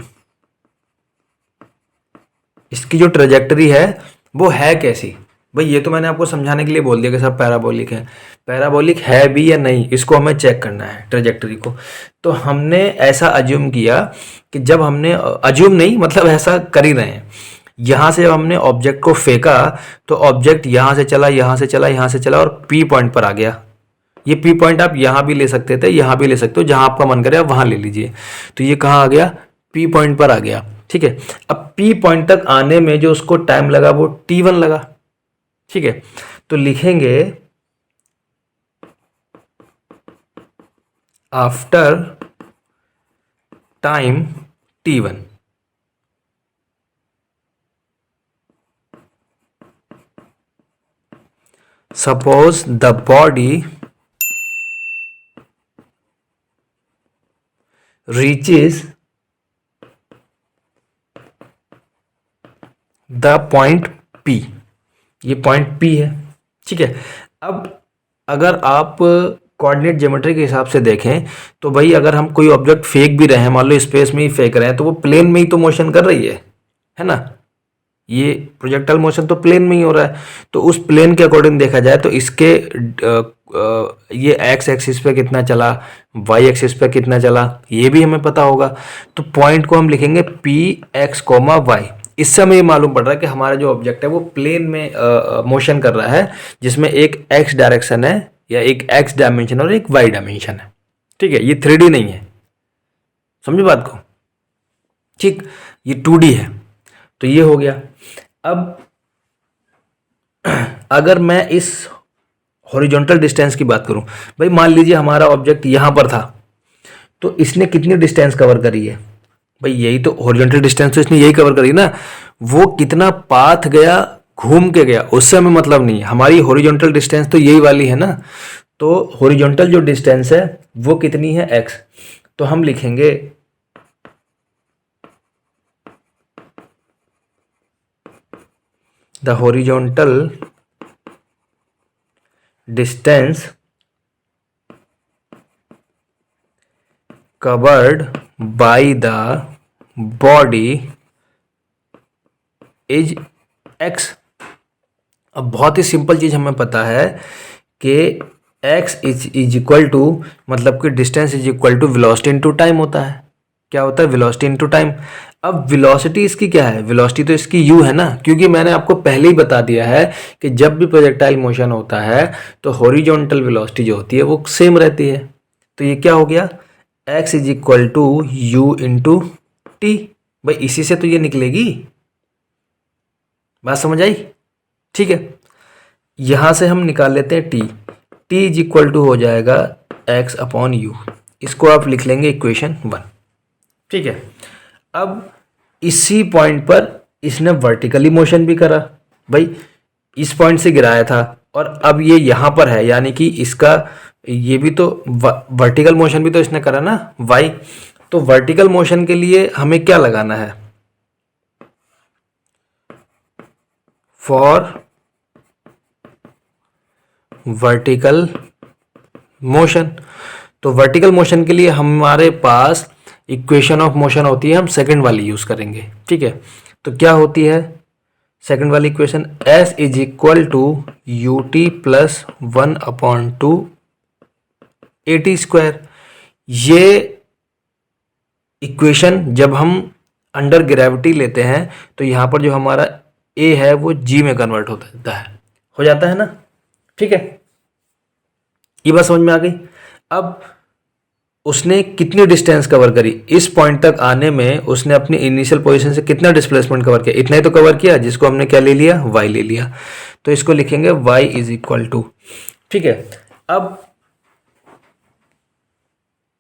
इसकी जो ट्रेजेक्टरी है वो है कैसी। भाई ये तो मैंने आपको समझाने के लिए बोल दिया कि सब पैराबोलिक है। पैराबोलिक है भी या नहीं, इसको हमें चेक करना है ट्रेजेक्टरी को। तो हमने ऐसा अज्यूम किया कि जब हमने अज्यूम नहीं, मतलब ऐसा कर ही रहे हैं। यहाँ से जब हमने ऑब्जेक्ट को फेंका तो ऑब्जेक्ट यहाँ से चला, यहाँ से चला, यहाँ से चला और पी पॉइंट पर आ गया। ये पी पॉइंट आप यहाँ भी ले सकते थे, यहाँ भी ले सकते हो, जहाँ आपका मन करे आप वहाँ ले लीजिए। तो ये कहाँ आ गया, पी पॉइंट पर आ गया। ठीक है, अब पी पॉइंट तक आने में जो उसको टाइम लगा वो t1 लगा। ठीक है, तो लिखेंगे after time t1। Suppose the body reaches the point P, ये पॉइंट P है, ठीक है। अब अगर आप कोऑर्डिनेट ज्योमेट्री के हिसाब से देखें तो भाई अगर हम कोई ऑब्जेक्ट फेंक भी रहे हैं, मान लो स्पेस में ही फेंक रहे हैं, तो वो प्लेन में ही तो मोशन कर रही है ना। ये प्रोजेक्टाइल मोशन तो प्लेन में ही हो रहा है, तो उस प्लेन के अकॉर्डिंग देखा जाए तो इसके ये एक्स एक्सिस पे कितना चला, वाई एक्सिस पे कितना चला, ये भी हमें पता होगा। तो पॉइंट को हम लिखेंगे पी एक्स कोमा वाई। इससे हमें ये मालूम पड़ रहा है कि हमारा जो ऑब्जेक्ट है वो प्लेन में मोशन कर रहा है, जिसमें एक एक्स डायरेक्शन है या एक एक्स डायमेंशन और एक वाई डायमेंशन है, ठीक है। ये 3D नहीं है, समझे बात को, ठीक। ये 2D है, तो ये हो गया। अब अगर मैं इस हॉरिजॉन्टल डिस्टेंस की बात करूं, भाई मान लीजिए हमारा ऑब्जेक्ट यहां पर था, तो इसने कितनी डिस्टेंस कवर करी है, भाई यही तो हॉरिजॉन्टल डिस्टेंस, तो इसने यही कवर करी ना। वो कितना पाथ गया, घूम के गया, उससे हमें मतलब नहीं है, हमारी हॉरिजॉन्टल डिस्टेंस तो यही वाली है ना। तो हॉरिजॉन्टल जो डिस्टेंस है वो कितनी है, x। तो हम लिखेंगे the horizontal distance covered by the body is x। अब बहुत ही सिंपल चीज हमें पता है कि x इज इक्वल टू, मतलब कि distance is equal to velocity into time होता है। क्या होता है, वेलोसिटी इनटू टाइम। अब वेलोसिटी इसकी क्या है, वेलोसिटी तो इसकी u है ना, क्योंकि मैंने आपको पहले ही बता दिया है कि जब भी प्रोजेक्टाइल मोशन होता है तो हॉरिजॉन्टल वेलोसिटी जो होती है वो सेम रहती है। तो ये क्या हो गया, x is equal to you into T. भाई इसी से तो ये निकलेगी, बात समझ आई, ठीक है। यहां से हम निकाल लेते हैं t, t is equal to हो जाएगा x अपॉन यू। इसको आप लिख लेंगे इक्वेशन 1, ठीक है। अब इसी पॉइंट पर इसने वर्टिकली मोशन भी करा, भाई इस पॉइंट से गिराया था और अब ये यहां पर है, यानी कि इसका ये भी तो वर्टिकल मोशन भी तो इसने करा ना, y। तो वर्टिकल मोशन के लिए हमें क्या लगाना है, फॉर वर्टिकल मोशन। तो वर्टिकल मोशन के लिए हमारे पास इक्वेशन ऑफ मोशन होती है, हम सेकंड वाली यूज करेंगे, ठीक है। तो क्या होती है सेकंड वाली equation, s is equal to U T plus 1/2 AT square. ये इक्वेशन जब हम अंडर ग्रेविटी लेते हैं तो यहाँ पर जो हमारा a है वो g में कन्वर्ट हो जाता है ना, ठीक है। ये बात समझ में आ गई। अब उसने कितनी डिस्टेंस कवर करी, इस पॉइंट तक आने में उसने अपनी इनिशियल पोजीशन से कितना डिस्प्लेसमेंट कवर किया, इतना ही तो कवर किया, जिसको हमने क्या ले लिया, y ले लिया। तो इसको लिखेंगे y इज इक्वल टू, ठीक है। अब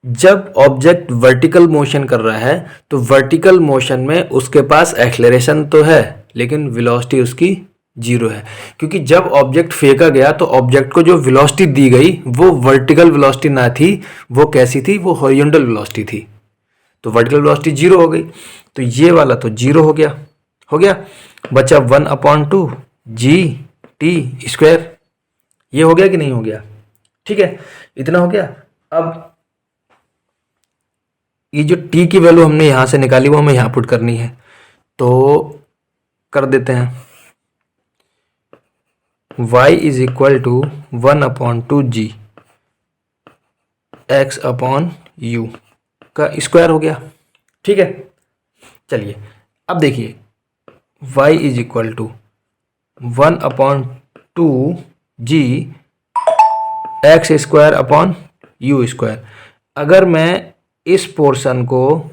जब ऑब्जेक्ट वर्टिकल मोशन कर रहा है तो वर्टिकल मोशन में उसके पास एक्सेलरेशन तो है लेकिन वेलोसिटी उसकी 0 है, क्योंकि जब ऑब्जेक्ट फेंका गया तो ऑब्जेक्ट को जो वेलोसिटी दी गई वो वर्टिकल वेलोसिटी ना थी, वो कैसी थी, वो हॉरिजॉन्टल वेलोसिटी थी। तो वर्टिकल वेलोसिटी 0 हो गई, तो ये वाला तो 0 हो गया, बचा 1/2 g/t²। ये हो गया कि नहीं हो गया, ठीक है, इतना हो गया। अब ये जो t की वैल्यू हमने यहां से निकाली वो हमें यहां पुट करनी है, तो कर देते हैं। y is equal to 1/2 g x/u का स्क्वायर हो गया, ठीक है। चलिए अब देखिए y is equal to 1/2 g x²/u²। अगर मैं इस पोर्शन को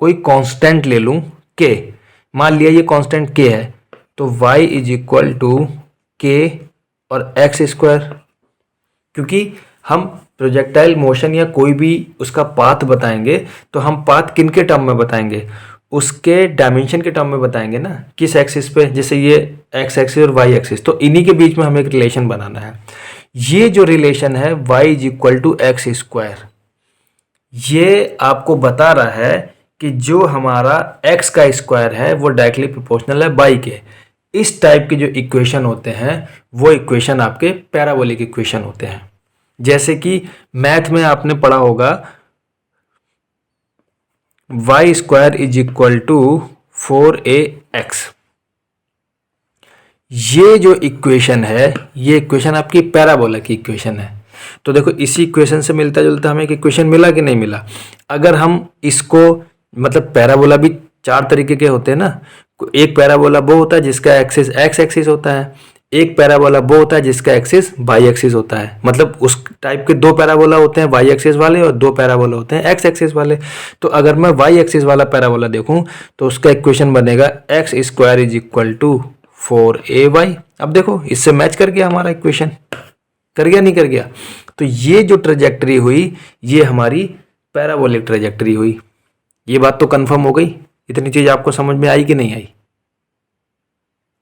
कोई कांस्टेंट ले लूं k, मान लिया ये कांस्टेंट k है, तो y is equal to k और x²। क्योंकि हम प्रोजेक्टाइल मोशन या कोई भी उसका पाथ बताएंगे तो हम पाथ किन के टर्म में बताएंगे, उसके डायमेंशन के टर्म में बताएंगे ना, किस एक्सिस पे, जैसे ये एक्स एक्सिस और वाई एक्सिस, तो इन्हीं के बीच में हमें एक रिलेशन बनाना है। ये जो रिलेशन है y is equal to X square, ये आपको बता रहा है कि जो हमारा x का स्क्वायर है वो डायरेक्टली प्रोपोर्शनल है y के। इस टाइप के जो इक्वेशन होते हैं वो इक्वेशन आपके पैराबोलिक इक्वेशन होते हैं। जैसे कि मैथ में आपने पढ़ा होगा y square is equal to 4ax। ये जो इक्वेशन है, ये इक्वेशन आपकी पैराबोला की इक्वेशन है। तो देखो इसी इक्वेशन से मिलता जुलता हमें एक इक्वेशन मिला कि नहीं मिला। अगर हम इसको, मतलब पैराबोला भी चार तरीके के होते हैं ना, एक पैराबोला वो होता है जिसका एक्सिस एक्स एक्सिस होता है, एक पैराबोला वो होता है जिसका एक्सिस वाई एक्सिस होता है। मतलब उस टाइप के दो पैराबोला होते हैं, वाई एक्सिस वाले, और दो पैराबोला होते हैं एक्स एक्सिस वाले। तो अगर मैं वाई एक्सिस वाला पैराबोला देखूं तो उसका इक्वेशन बनेगा X square is equal to 4ay। अब देखो इससे मैच कर गया हमारा इक्वेशन, कर गया नहीं कर गया। तो ये जो ट्रेजेक्टरी हुई ये हमारी पैराबोलिक ट्रेजेक्टरी हुई। ये बात तो कंफर्म हो गई, इतनी चीज आपको समझ में आई कि नहीं आई?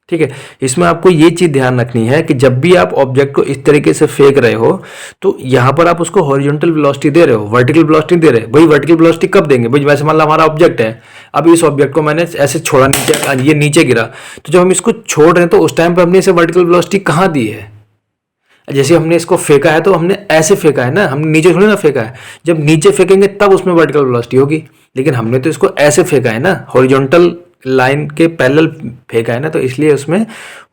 ठीक है, इसमें आपको ये चीज ध्यान रखनी है कि जब भी आप ऑब्जेक्ट को इस तरीके से फेंक रहे हो तो यहां पर आप उसको हॉरिजॉन्टल वेलोसिटी दे रहे हो, वर्टिकल वेलोसिटी दे रहे हो। भाई वर्टिकल वेलोसिटी कब देंगे? भाई वैसे मान लो हमारा ऑब्जेक्ट है, अब इस ऑब्जेक्ट को मैंने ऐसे छोड़ा नीचे, ये नीचे गिरा, तो जब हम इसको छोड़ रहे हैं तो उस टाइम पर हमने इसे वर्टिकल वेलोसिटी कहाँ दी है? जैसे हमने इसको फेंका है तो हमने ऐसे फेंका है ना, हमने नीचे थोड़ी ना फेंका है। जब नीचे फेंकेंगे तब उसमें वर्टिकल वेलोसिटी होगी, लेकिन हमने तो इसको ऐसे फेंका है ना, हॉरिजॉन्टल लाइन के पैरेलल फेंका है ना, तो इसलिए उसमें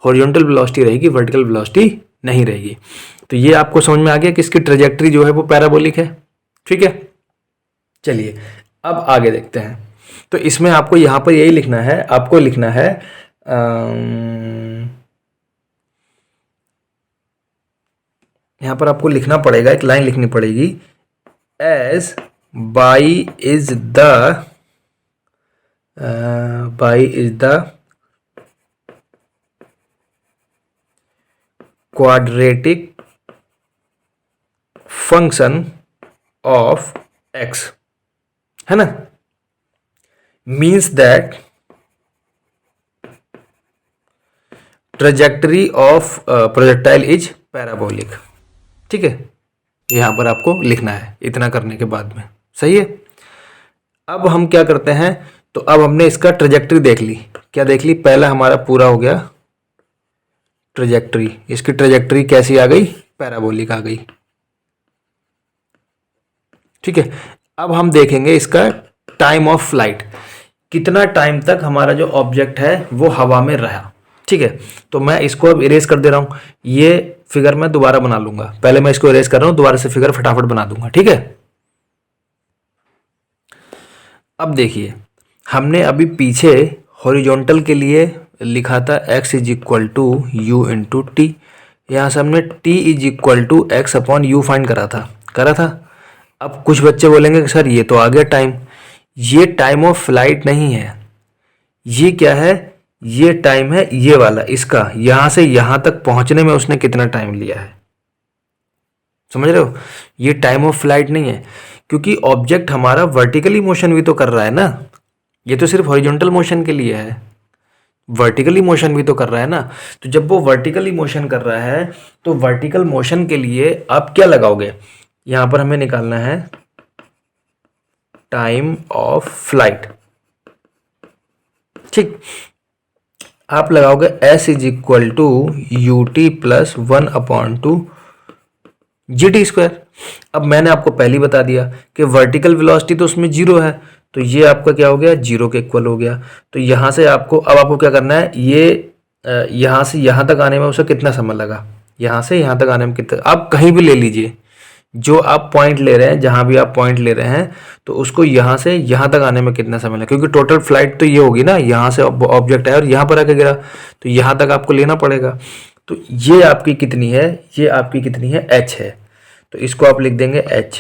हॉरिजॉन्टल वेलोसिटी रहेगी, वर्टिकल वेलोसिटी नहीं रहेगी। तो ये आपको समझ में आ गया कि इसकी ट्रेजेक्टरी जो है वो पैराबोलिक है। ठीक है, चलिए अब आगे देखते हैं। तो इसमें आपको यहाँ पर यही लिखना है, आपको लिखना है यहाँ पर आपको लिखना पड़ेगा, एक लाइन लिखनी पड़ेगी, as Y is the quadratic function of X, है ना। Means that trajectory of projectile is parabolic. ठीक है, यहां पर आपको लिखना है इतना करने के बाद में। सही है, अब हम क्या करते हैं, तो अब हमने इसका ट्रेजेक्टरी देख ली। क्या देख ली? पहला हमारा पूरा हो गया ट्रेजेक्टरी। इसकी ट्रेजेक्टरी कैसी आ गई? पैराबोलिक आ गई। ठीक है, अब हम देखेंगे इसका टाइम ऑफ फ्लाइट, कितना टाइम तक हमारा जो ऑब्जेक्ट है वो हवा में रहा। ठीक है, तो मैं इसको अब इरेज कर दे रहा हूं, ये फिगर मैं दोबारा बना लूंगा। पहले मैं इसको इरेज कर रहा हूं, दोबारा से फिगर फटाफट बना दूंगा। ठीक है, अब देखिए हमने अभी पीछे हॉरिजॉन्टल के लिए लिखा था x is equal to you into T. यहाँ से हमने t is equal to X upon U find करा था। अब कुछ बच्चे बोलेंगे कि सर ये तो आ गया टाइम, ये टाइम ऑफ फ्लाइट नहीं है, ये क्या है? ये टाइम है ये वाला, इसका यहां से यहां तक पहुंचने में उसने कितना टाइम लिया है। समझ रहे हो? ये टाइम ऑफ फ्लाइट नहीं है, क्योंकि ऑब्जेक्ट हमारा वर्टिकली मोशन भी तो कर रहा है ना। ये तो सिर्फ हॉरिजॉन्टल मोशन के लिए है, वर्टिकली मोशन भी तो कर रहा है ना। तो जब वो वर्टिकली मोशन कर रहा है तो वर्टिकल मोशन के लिए आप क्या लगाओगे? यहां पर हमें निकालना है टाइम ऑफ फ्लाइट। ठीक, आप लगाओगे s is equal to U T plus 1 upon two G T square. अब मैंने आपको पहले बता दिया कि वर्टिकल वेलोसिटी तो उसमें जीरो है, तो ये आपका क्या हो गया? जीरो के इक्वल हो गया। तो यहां से आपको, अब आपको क्या करना है, ये यहां से यहां तक आने में उसे कितना समय लगा, यहां से यहां तक आने में कितना, आप कहीं भी ले लीजिए, जो आप पॉइंट ले रहे हैं, जहां भी आप पॉइंट ले रहे हैं, तो उसको यहां से यहां तक आने में कितना समय लगा, क्योंकि टोटल फ्लाइट तो ये होगी ना, यहां से ऑब्जेक्ट है और यहां पर आके गिरा, तो यहां तक आपको लेना पड़ेगा। तो ये आपकी कितनी है? ये आपकी कितनी है? h है। तो इसको आप लिख देंगे h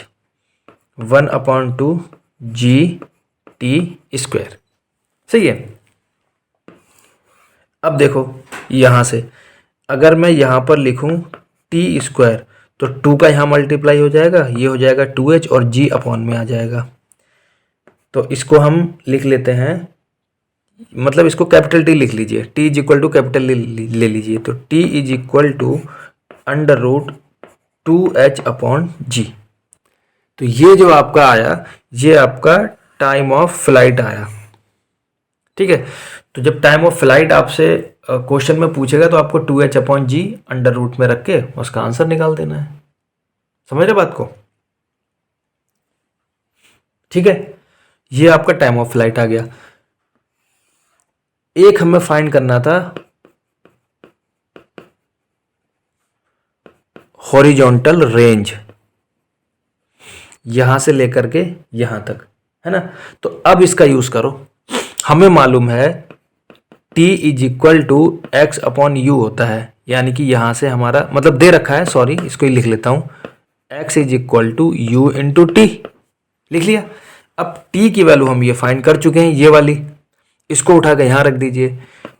1 upon two G T square. सही है। अब देखो यहां से अगर मैं यहां पर लिखूं टी स्क्वायर, तो 2 का यहाँ मल्टीप्लाई हो जाएगा, ये हो जाएगा 2h और g अपॉन में आ जाएगा। तो इसको हम लिख लेते हैं मतलब इसको कैपिटल टी लिख लीजिए, T is equal to capital ले लीजिए, तो T is equal to under root 2h upon g. तो ये जो आपका आया, ये आपका टाइम ऑफ फ्लाइट आया। ठीक है, तो जब टाइम ऑफ फ्लाइट आपसे क्वेश्चन में पूछेगा तो आपको 2h अपॉन जी अंडर रूट में रख के उसका आंसर निकाल देना है। समझ रहे बात को? ठीक है, ये आपका टाइम ऑफ फ्लाइट आ गया। एक हमें फाइंड करना था हॉरिजॉन्टल रेंज, यहां से लेकर के यहां तक, है ना। तो अब इसका यूज करो। हमें मालूम है t is equal to X upon U होता है, यानी कि यहां से हमारा मतलब दे रखा है, सॉरी इसको ही लिख लेता हूं, x is equal to you into T, लिख लिया। अब t की वैल्यू हम ये फाइंड कर चुके हैं, ये वाली, इसको उठा के यहां रख दीजिए।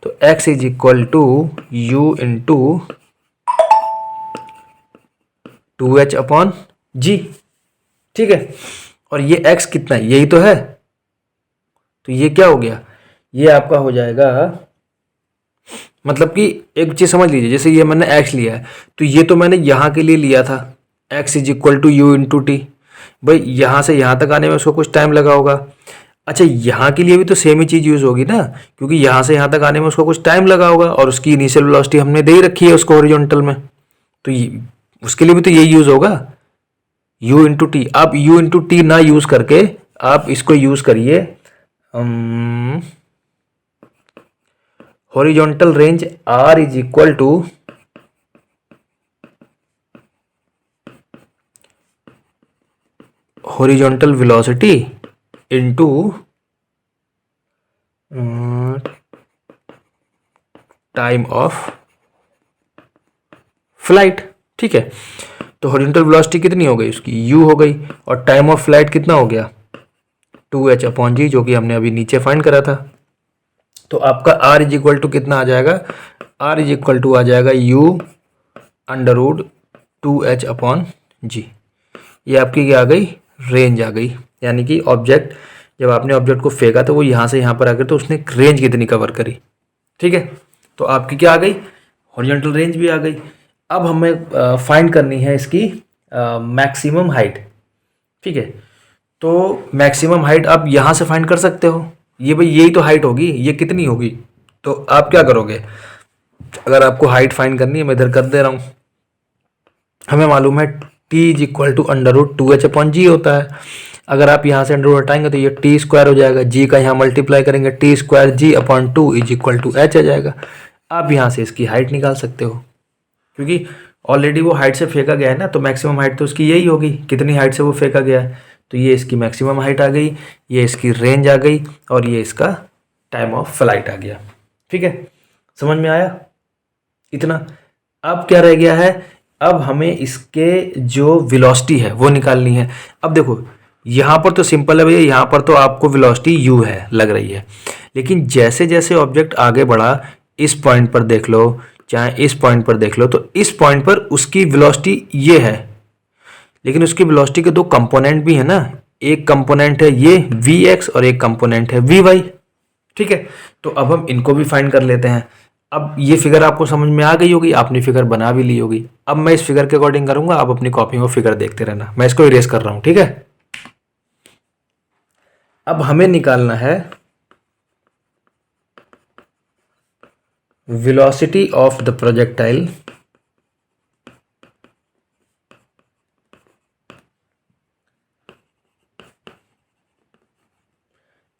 तो x is equal to you into 2h upon g. ठीक है, और ये x कितना है, यही तो है, तो ये क्या हो गया, ये आपका हो जाएगा, मतलब कि एक चीज समझ लीजिए, जैसे ये मैंने x लिया है तो ये तो मैंने यहां के लिए लिया था, x is equal to you into T. भाई यहां से यहां तक आने में उसको कुछ टाइम लगा होगा। अच्छा, यहाँ के लिए भी तो सेम ही चीज़ यूज़ होगी ना, क्योंकि यहाँ से यहाँ तक आने में उसको कुछ टाइम लगा होगा और उसकी इनिशियल वेलोसिटी हमने दे ही रखी है उसको हॉरिजॉन्टल में, तो उसके लिए भी तो यही यूज़ होगा, u इंटू टी। आप u इंटू टी ना यूज़ करके आप इसको यूज़ करिए, horizontal range r is equal to horizontal velocity into time of flight. ठीक है, तो हॉरिजॉन्टल वेलोसिटी कितनी हो गई उसकी, u हो गई, और टाइम ऑफ फ्लाइट कितना हो गया 2h अपॉन जी, जो कि हमने अभी नीचे फाइंड करा था। तो आपका r इज इक्वल टू कितना आ जाएगा, r इज इक्वल टू आ जाएगा u under root 2h upon g. ये आपकी क्या आ गई, रेंज आ गई, यानी कि ऑब्जेक्ट, जब आपने ऑब्जेक्ट को फेंका तो वो यहाँ से यहाँ पर आ गया, तो उसने रेंज कितनी कवर करी। ठीक है, तो आपकी क्या आ गई, हॉरिजॉन्टल रेंज भी आ गई। अब हमें फाइंड करनी है इसकी मैक्सिमम हाइट। ठीक है, तो मैक्सिमम हाइट आप यहाँ से फाइंड कर सकते हो, ये भाई यही तो हाइट होगी, ये कितनी होगी। तो आप क्या करोगे, अगर आपको हाइट फाइंड करनी है, मैं इधर कर दे रहा हूँ, हमें मालूम है t is equal to under root 2h upon g होता है। अगर आप यहाँ से अंडर रूट हटाएंगे तो ये टी स्क्वायर हो जाएगा, जी का यहाँ मल्टीप्लाई करेंगे, T square g upon 2 is equal to h आ जाएगा। आप यहाँ से इसकी हाइट निकाल सकते हो, क्योंकि ऑलरेडी वो हाइट से फेंका गया है ना, तो मैक्सिमम हाइट तो उसकी यही होगी, कितनी हाइट से वो फेंका गया है। तो ये इसकी मैक्सिमम हाइट आ गई, ये इसकी रेंज आ गई, और ये इसका टाइम ऑफ फ्लाइट आ गया। ठीक है, समझ में आया इतना। अब क्या रह गया है, अब हमें इसके जो वेलोसिटी है वो निकालनी है। अब देखो यहाँ पर तो सिंपल है भैया, यहाँ पर तो आपको वेलोसिटी u है लग रही है, लेकिन जैसे जैसे ऑब्जेक्ट आगे बढ़ा, इस पॉइंट पर देख लो चाहे इस पॉइंट पर देख लो, तो इस पॉइंट पर उसकी वेलोसिटी ये है, लेकिन उसकी वेलोसिटी के दो कंपोनेंट भी है ना, एक कंपोनेंट है ये vx और एक कंपोनेंट है vy। ठीक है, तो अब हम इनको भी फाइंड कर लेते हैं। अब ये फिगर आपको समझ में आ गई होगी, आपने फिगर बना भी ली होगी। अब मैं इस फिगर के अकॉर्डिंग करूंगा, आप अपनी कॉपी में फिगर देखते रहना, मैं इसको इरेज कर रहा हूं। ठीक है, अब हमें निकालना है velocity of the projectile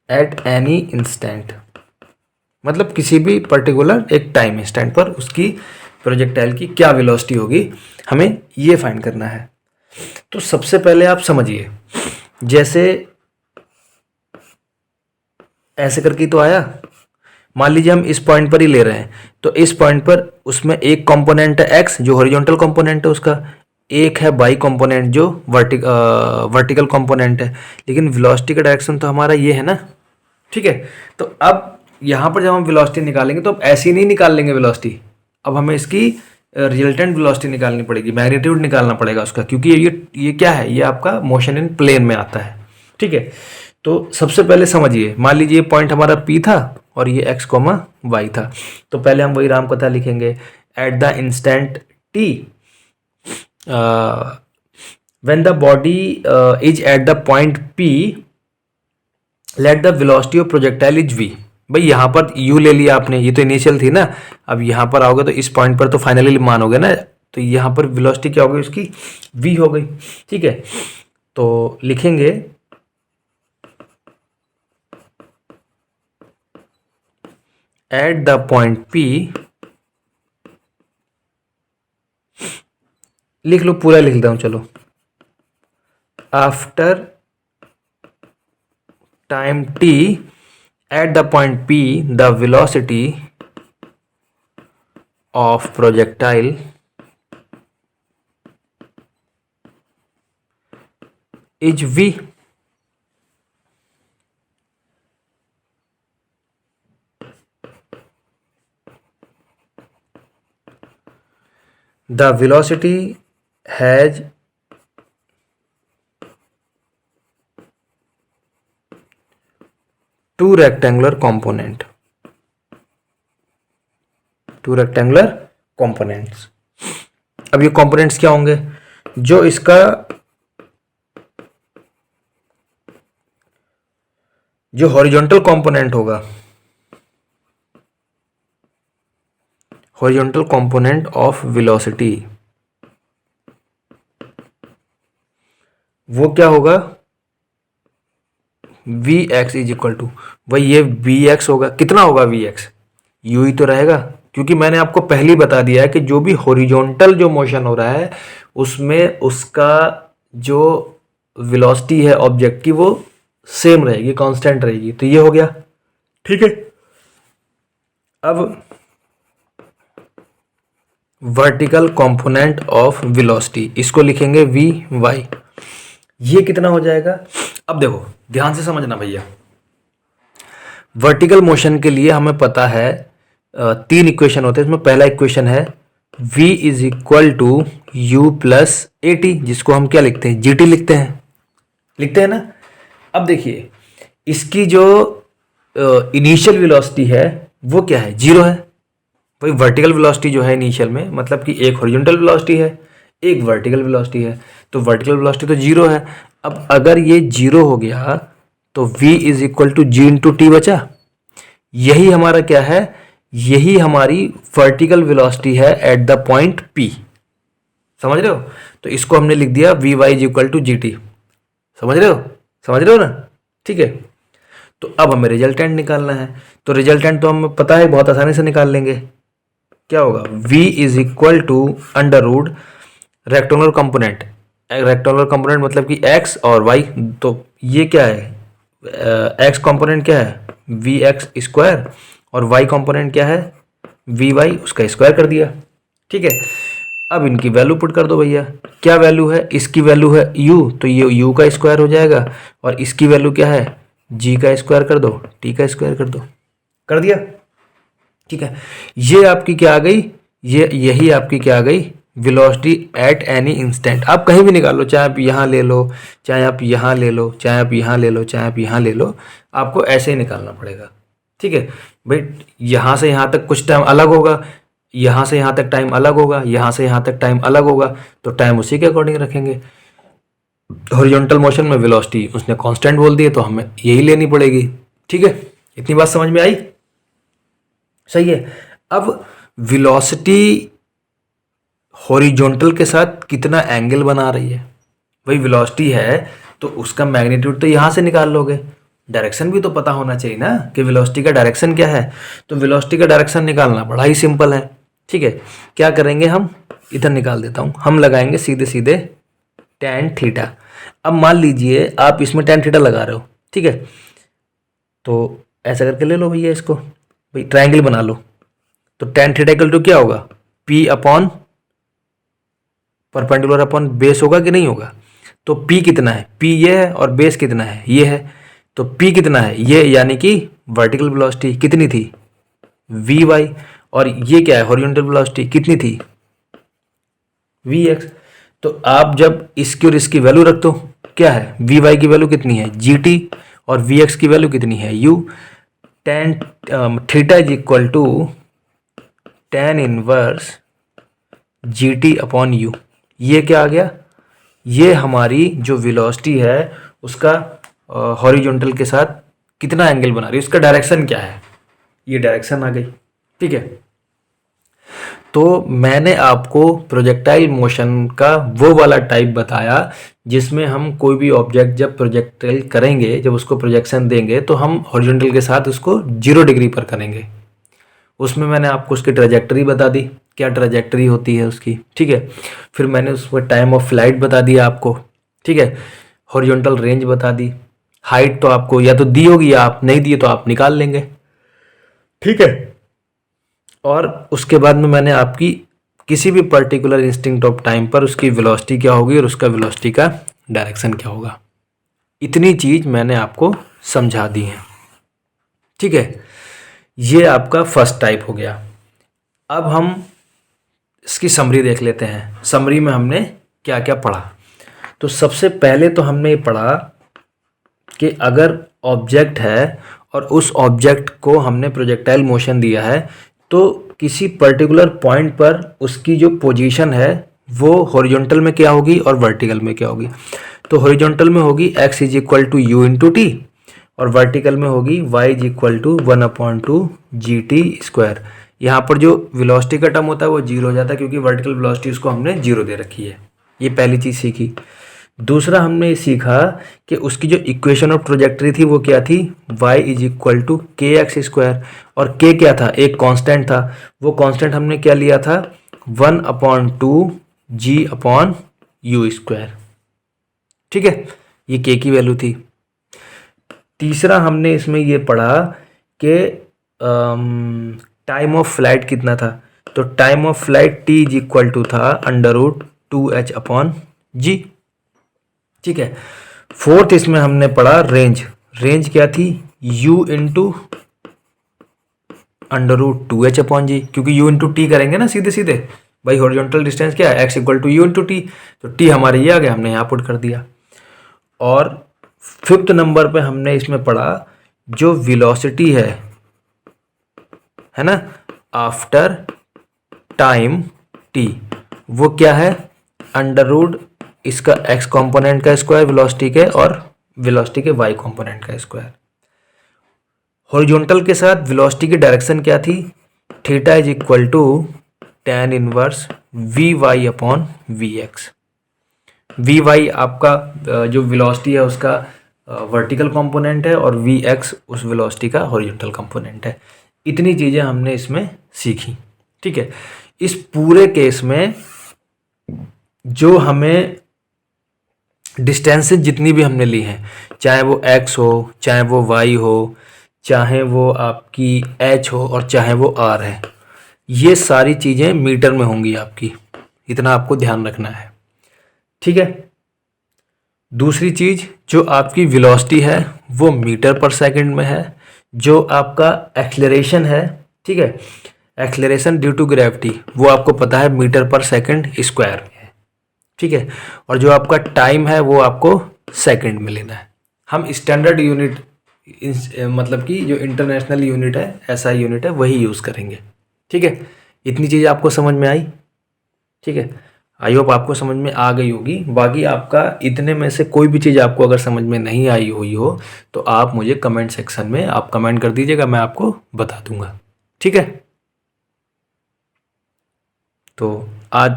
at any instant, मतलब किसी भी पर्टिकुलर एक टाइम इंस्टेंट पर उसकी प्रोजेक्टाइल की क्या वेलोसिटी होगी, हमें ये फाइंड करना है। तो सबसे पहले आप समझिए, जैसे ऐसे करके तो आया, मान लीजिए हम इस पॉइंट पर ही ले रहे हैं, तो इस पॉइंट पर उसमें एक कंपोनेंट है x जो हॉरिजॉन्टल कंपोनेंट है उसका, एक है y कंपोनेंट जो वर्टिकल कंपोनेंट है, लेकिन वेलोसिटी का डायरेक्शन तो हमारा ये है ना। ठीक है, तो अब यहाँ पर जब हम वेलोसिटी निकालेंगे तो अब ऐसे ही नहीं निकाल लेंगे वेलोसिटी, अब हमें इसकी रिजल्टेंट वेलोसिटी निकालनी पड़ेगी, मैग्नीट्यूड निकालना पड़ेगा उसका, क्योंकि ये क्या है, ये आपका मोशन इन प्लेन में आता है। ठीक है, तो सबसे पहले समझिए, मान लीजिए पॉइंट हमारा P था और ये x कॉमा वाई था। तो पहले हम वही राम कथा लिखेंगे। At the instant t when the body is eight the point p let the velocity of projectile is v। भाई यहाँ पर u ले लिया आपने, ये तो इनिशियल थी ना, अब यहाँ पर आओगे तो इस पॉइंट पर तो फाइनली मान हो गया ना, तो यहाँ पर वेलोसिटी क्या हो गई उसकी, v हो गई। ठीक है, तो लिखेंगे एट द पॉइंट P, लिख लो पूरा लिख देता हूं चलो, after time t eight the point P the velocity of projectile is v। The velocity has two rectangular component, two rectangular components। अब ये components क्या होंगे, जो इसका जो हॉरिजॉन्टल कंपोनेंट होगा, हॉरिजॉन्टल कंपोनेंट ऑफ वेलोसिटी, वो क्या होगा, V X is equal to, भाई ये वी एक्स होगा, कितना होगा वी एक्स, यू ही तो रहेगा, क्योंकि मैंने आपको पहले ही बता दिया है कि जो भी हॉरिजॉन्टल जो मोशन हो रहा है उसमें उसका जो वेलोसिटी है ऑब्जेक्ट की वो सेम रहेगी, कांस्टेंट रहेगी। तो ये हो गया, ठीक है। अब वर्टिकल कंपोनेंट ऑफ वेलोसिटी, इसको लिखेंगे वी वाई। ये कितना हो जाएगा, अब देखो ध्यान से समझना भैया, वर्टिकल मोशन के लिए हमें पता है तीन इक्वेशन होते हैं। इसमें पहला इक्वेशन है v is equal to u plus a t, जिसको हम क्या लिखते हैं, जी टी लिखते हैं ना। अब देखिए इसकी जो इनिशियल वेलोसिटी है वो क्या है, जीरो है। भाई वर्टिकल वेलोसिटी जो है इनिशियल में, मतलब कि एक हॉरिजॉन्टल वेलोसिटी है एक वर्टिकल वेलोसिटी है, तो वर्टिकल वेलोसिटी तो जीरो है। अब अगर ये जीरो हो गया तो v is equal to g into t बचा, यही हमारा क्या है, यही हमारी वर्टिकल वेलोसिटी है एट द पॉइंट p। समझ रहे हो, तो इसको हमने लिख दिया v y is equal to ji t. समझ रहे हो ना, ठीक है। तो अब हमें रिजल्टेंट निकालना है, तो रिजल्टेंट तो हमें पता है, बहुत आसानी से निकाल लेंगे। क्या होगा, v is equal to under root rectangular component, rectangular component मतलब कि x और y, तो ये क्या है, x कंपोनेंट क्या है वी एक्स स्क्वायर और y कंपोनेंट क्या है वी वाई, उसका स्क्वायर कर दिया, ठीक है। अब इनकी वैल्यू पुट कर दो भैया, क्या वैल्यू है, इसकी वैल्यू है u, तो ये u का स्क्वायर हो जाएगा, और इसकी वैल्यू क्या है g का स्क्वायर कर दो, t का स्क्वायर कर दो, कर दिया, ठीक है। ये आपकी क्या आ गई, यही आपकी क्या आ गई, वेलोसिटी एट एनी इंस्टेंट। आप कहीं भी निकाल लो, चाहे आप यहाँ ले लो, चाहे आप यहाँ ले लो, चाहे आप यहाँ ले लो, चाहे आप यहाँ ले लो, आपको ऐसे ही निकालना पड़ेगा, ठीक है भाई। यहाँ से यहाँ तक कुछ टाइम अलग होगा, यहाँ से यहाँ तक टाइम अलग होगा, यहाँ से यहाँ तक टाइम अलग होगा, तो टाइम उसी के अकॉर्डिंग रखेंगे। हॉरिजॉन्टल मोशन में वेलोसिटी उसने कांस्टेंट बोल दी है, तो हमें यही लेनी पड़ेगी, ठीक है। इतनी बात समझ में आई, सही है। अब वेलोसिटी हॉरिजॉन्टल के साथ कितना एंगल बना रही है, भाई वेलोसिटी है तो उसका मैग्नीट्यूड तो यहाँ से निकाल लोगे, डायरेक्शन भी तो पता होना चाहिए ना कि वेलोसिटी का डायरेक्शन क्या है। तो वेलोसिटी का डायरेक्शन निकालना बड़ा ही सिंपल है, ठीक है। क्या करेंगे, हम इधर निकाल देता हूँ, हम लगाएंगे सीधे सीधे tan थीटा। अब मान लीजिए आप इसमें tan थीटा लगा रहे हो, ठीक है, तो ऐसा करके ले लो भैया इसको, भाई ट्रायंगल बना लो। तो tan थीटा इक्वल टू क्या होगा, p upon perpendicular upon base होगा कि नहीं होगा। तो p कितना है, p ये है और बेस कितना है, ये है, तो p कितना है ये, यानी कि वर्टिकल वेलोसिटी कितनी थी वी वाई, और ये क्या है हॉरिजॉन्टल वेलोसिटी कितनी थी वी एक्स। तो आप जब इसकी और इसकी वैल्यू रख दो, क्या है वी वाई की वैल्यू कितनी है जी टी, और वी एक्स की वैल्यू कितनी है u. Tan theta is equal to tan inverse g t upon u. ये क्या आ गया? ये हमारी जो वेलोसिटी है उसका हॉरिजॉन्टल के साथ कितना एंगल बना रही है, उसका डायरेक्शन क्या है, ये डायरेक्शन आ गई। ठीक है, तो मैंने आपको प्रोजेक्टाइल मोशन का वो वाला टाइप बताया जिसमें हम कोई भी ऑब्जेक्ट जब प्रोजेक्टाइल करेंगे, जब उसको प्रोजेक्शन देंगे तो हम हॉरिजॉन्टल के साथ उसको 0 डिग्री पर करेंगे। उसमें मैंने आपको उसकी ट्रेजेक्टरी बता दी, क्या ट्रेजेक्टरी होती है उसकी। ठीक है, फिर मैंने उसमें टाइम ऑफ फ्लाइट बता दिया आपको। ठीक है, हॉरिजॉन्टल रेंज बता दी, हाइट तो आपको या तो दी होगी या आप नहीं दिए तो आप निकाल लेंगे। ठीक है, और उसके बाद में मैंने आपकी किसी भी पर्टिकुलर इंस्टिंक्ट ऑफ टाइम पर उसकी वेलोसिटी क्या होगी और उसका वेलोसिटी का डायरेक्शन क्या होगा, इतनी चीज मैंने आपको समझा दी है। ठीक है, ये आपका फर्स्ट टाइप हो गया। अब हम इसकी समरी देख लेते हैं। समरी में हमने क्या क्या पढ़ा। तो सबसे पहले तो हमने ये पढ़ा कि अगर ऑब्जेक्ट है और उस ऑब्जेक्ट को हमने प्रोजेक्टाइल मोशन दिया है तो किसी पर्टिकुलर पॉइंट पर उसकी जो पोजीशन है वो हॉरिजॉन्टल में क्या होगी और वर्टिकल में क्या होगी। तो हॉरिजॉन्टल में होगी x is equal to you into t और वर्टिकल में होगी y is equal to 1/2 g T square. यहाँ पर जो वेलोसिटी का टर्म होता है वो 0 हो जाता है क्योंकि वर्टिकल वेलोसिटी उसको हमने 0 दे रखी है। ये पहली चीज़ सीखी। दूसरा हमने ये सीखा कि उसकी जो इक्वेशन ऑफ ट्रोजेक्टरी थी वो क्या थी, y इज इक्वल टू के एक्स स्क्वायर, और k क्या था, एक कांस्टेंट था। वो कांस्टेंट हमने क्या लिया था, 1/2 g अपॉन यू स्क्वायर। ठीक है, ये k की वैल्यू थी। तीसरा हमने इसमें ये पढ़ा कि टाइम ऑफ फ्लाइट कितना था। तो time of flight t is equal to था √2h अपॉन g। ठीक है, फोर्थ इसमें हमने पढ़ा रेंज। रेंज क्या थी, u इंटू √2h अपॉन जी, क्योंकि u इंटू टी करेंगे ना सीधे सीधे, भाई हॉरिजॉन्टल डिस्टेंस क्या है, x equal to you into t, तो t हमारे ये आ गया, हमने यहाँ पुट कर दिया। और फिफ्थ नंबर पे हमने इसमें पढ़ा जो वेलोसिटी है ना, आफ्टर टाइम t, वो क्या है, √ इसका x कंपोनेंट का स्क्वायर वेलोसिटी के और वेलोसिटी के y कंपोनेंट का स्क्वायर। हॉरिजॉन्टल के साथ वेलोसिटी की डायरेक्शन क्या थी, theta is equal to tan inverse vy upon vx। vy आपका जो वेलोसिटी है उसका वर्टिकल कंपोनेंट है और vx उस वेलोसिटी का हॉरिजॉन्टल कंपोनेंट है। इतनी चीज़ें हमने इसमें सीखी। ठीक है, इस पूरे केस में जो हमें डिस्टेंसेस जितनी भी हमने ली हैं, चाहे वो x हो, चाहे वो y हो, चाहे वो आपकी h हो और चाहे वो r है, ये सारी चीज़ें मीटर में होंगी आपकी, इतना आपको ध्यान रखना है। ठीक है, दूसरी चीज़ जो आपकी वेलोसिटी है वो मीटर पर सेकंड में है। जो आपका एक्सेलरेशन है, ठीक है, एक्सेलरेशन ड्यू टू ग्रेविटी, वो आपको पता है मीटर पर सेकंड स्क्वायर में है। ठीक है, और जो आपका टाइम है वो आपको सेकंड में लेना है। हम स्टैंडर्ड यूनिट मतलब कि जो इंटरनेशनल यूनिट है, ऐसा यूनिट है, वही यूज़ करेंगे। ठीक है, इतनी चीज़ आपको समझ में आई। ठीक है, आई होप आपको समझ में आ गई होगी। बाकी आपका इतने में से कोई भी चीज़ आपको अगर समझ में नहीं आई हुई हो तो आप मुझे कमेंट सेक्शन में आप कमेंट कर दीजिएगा, मैं आपको बता दूंगा। ठीक है, तो आज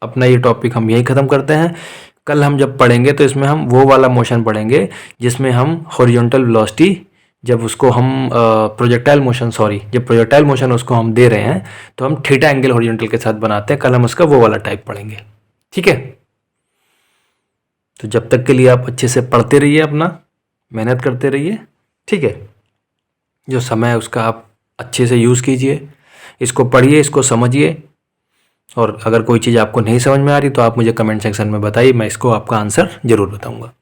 अपना ये टॉपिक हम यही ख़त्म करते हैं। कल हम जब पढ़ेंगे तो इसमें हम वो वाला मोशन पढ़ेंगे जिसमें हम हॉरिजॉन्टल वेलोसिटी, जब उसको हम प्रोजेक्टाइल मोशन उसको हम दे रहे हैं तो हम थीटा एंगल हॉरिजॉन्टल के साथ बनाते हैं। कल हम उसका वो वाला टाइप पढ़ेंगे। ठीक है, तो जब तक के लिए आप अच्छे से पढ़ते रहिए, अपना मेहनत करते रहिए। ठीक है, जो समय है उसका आप अच्छे से यूज़ कीजिए, इसको पढ़िए, इसको समझिए, और अगर कोई चीज़ आपको नहीं समझ में आ रही तो आप मुझे कमेंट सेक्शन में बताइए, मैं इसको आपका आंसर ज़रूर बताऊँगा।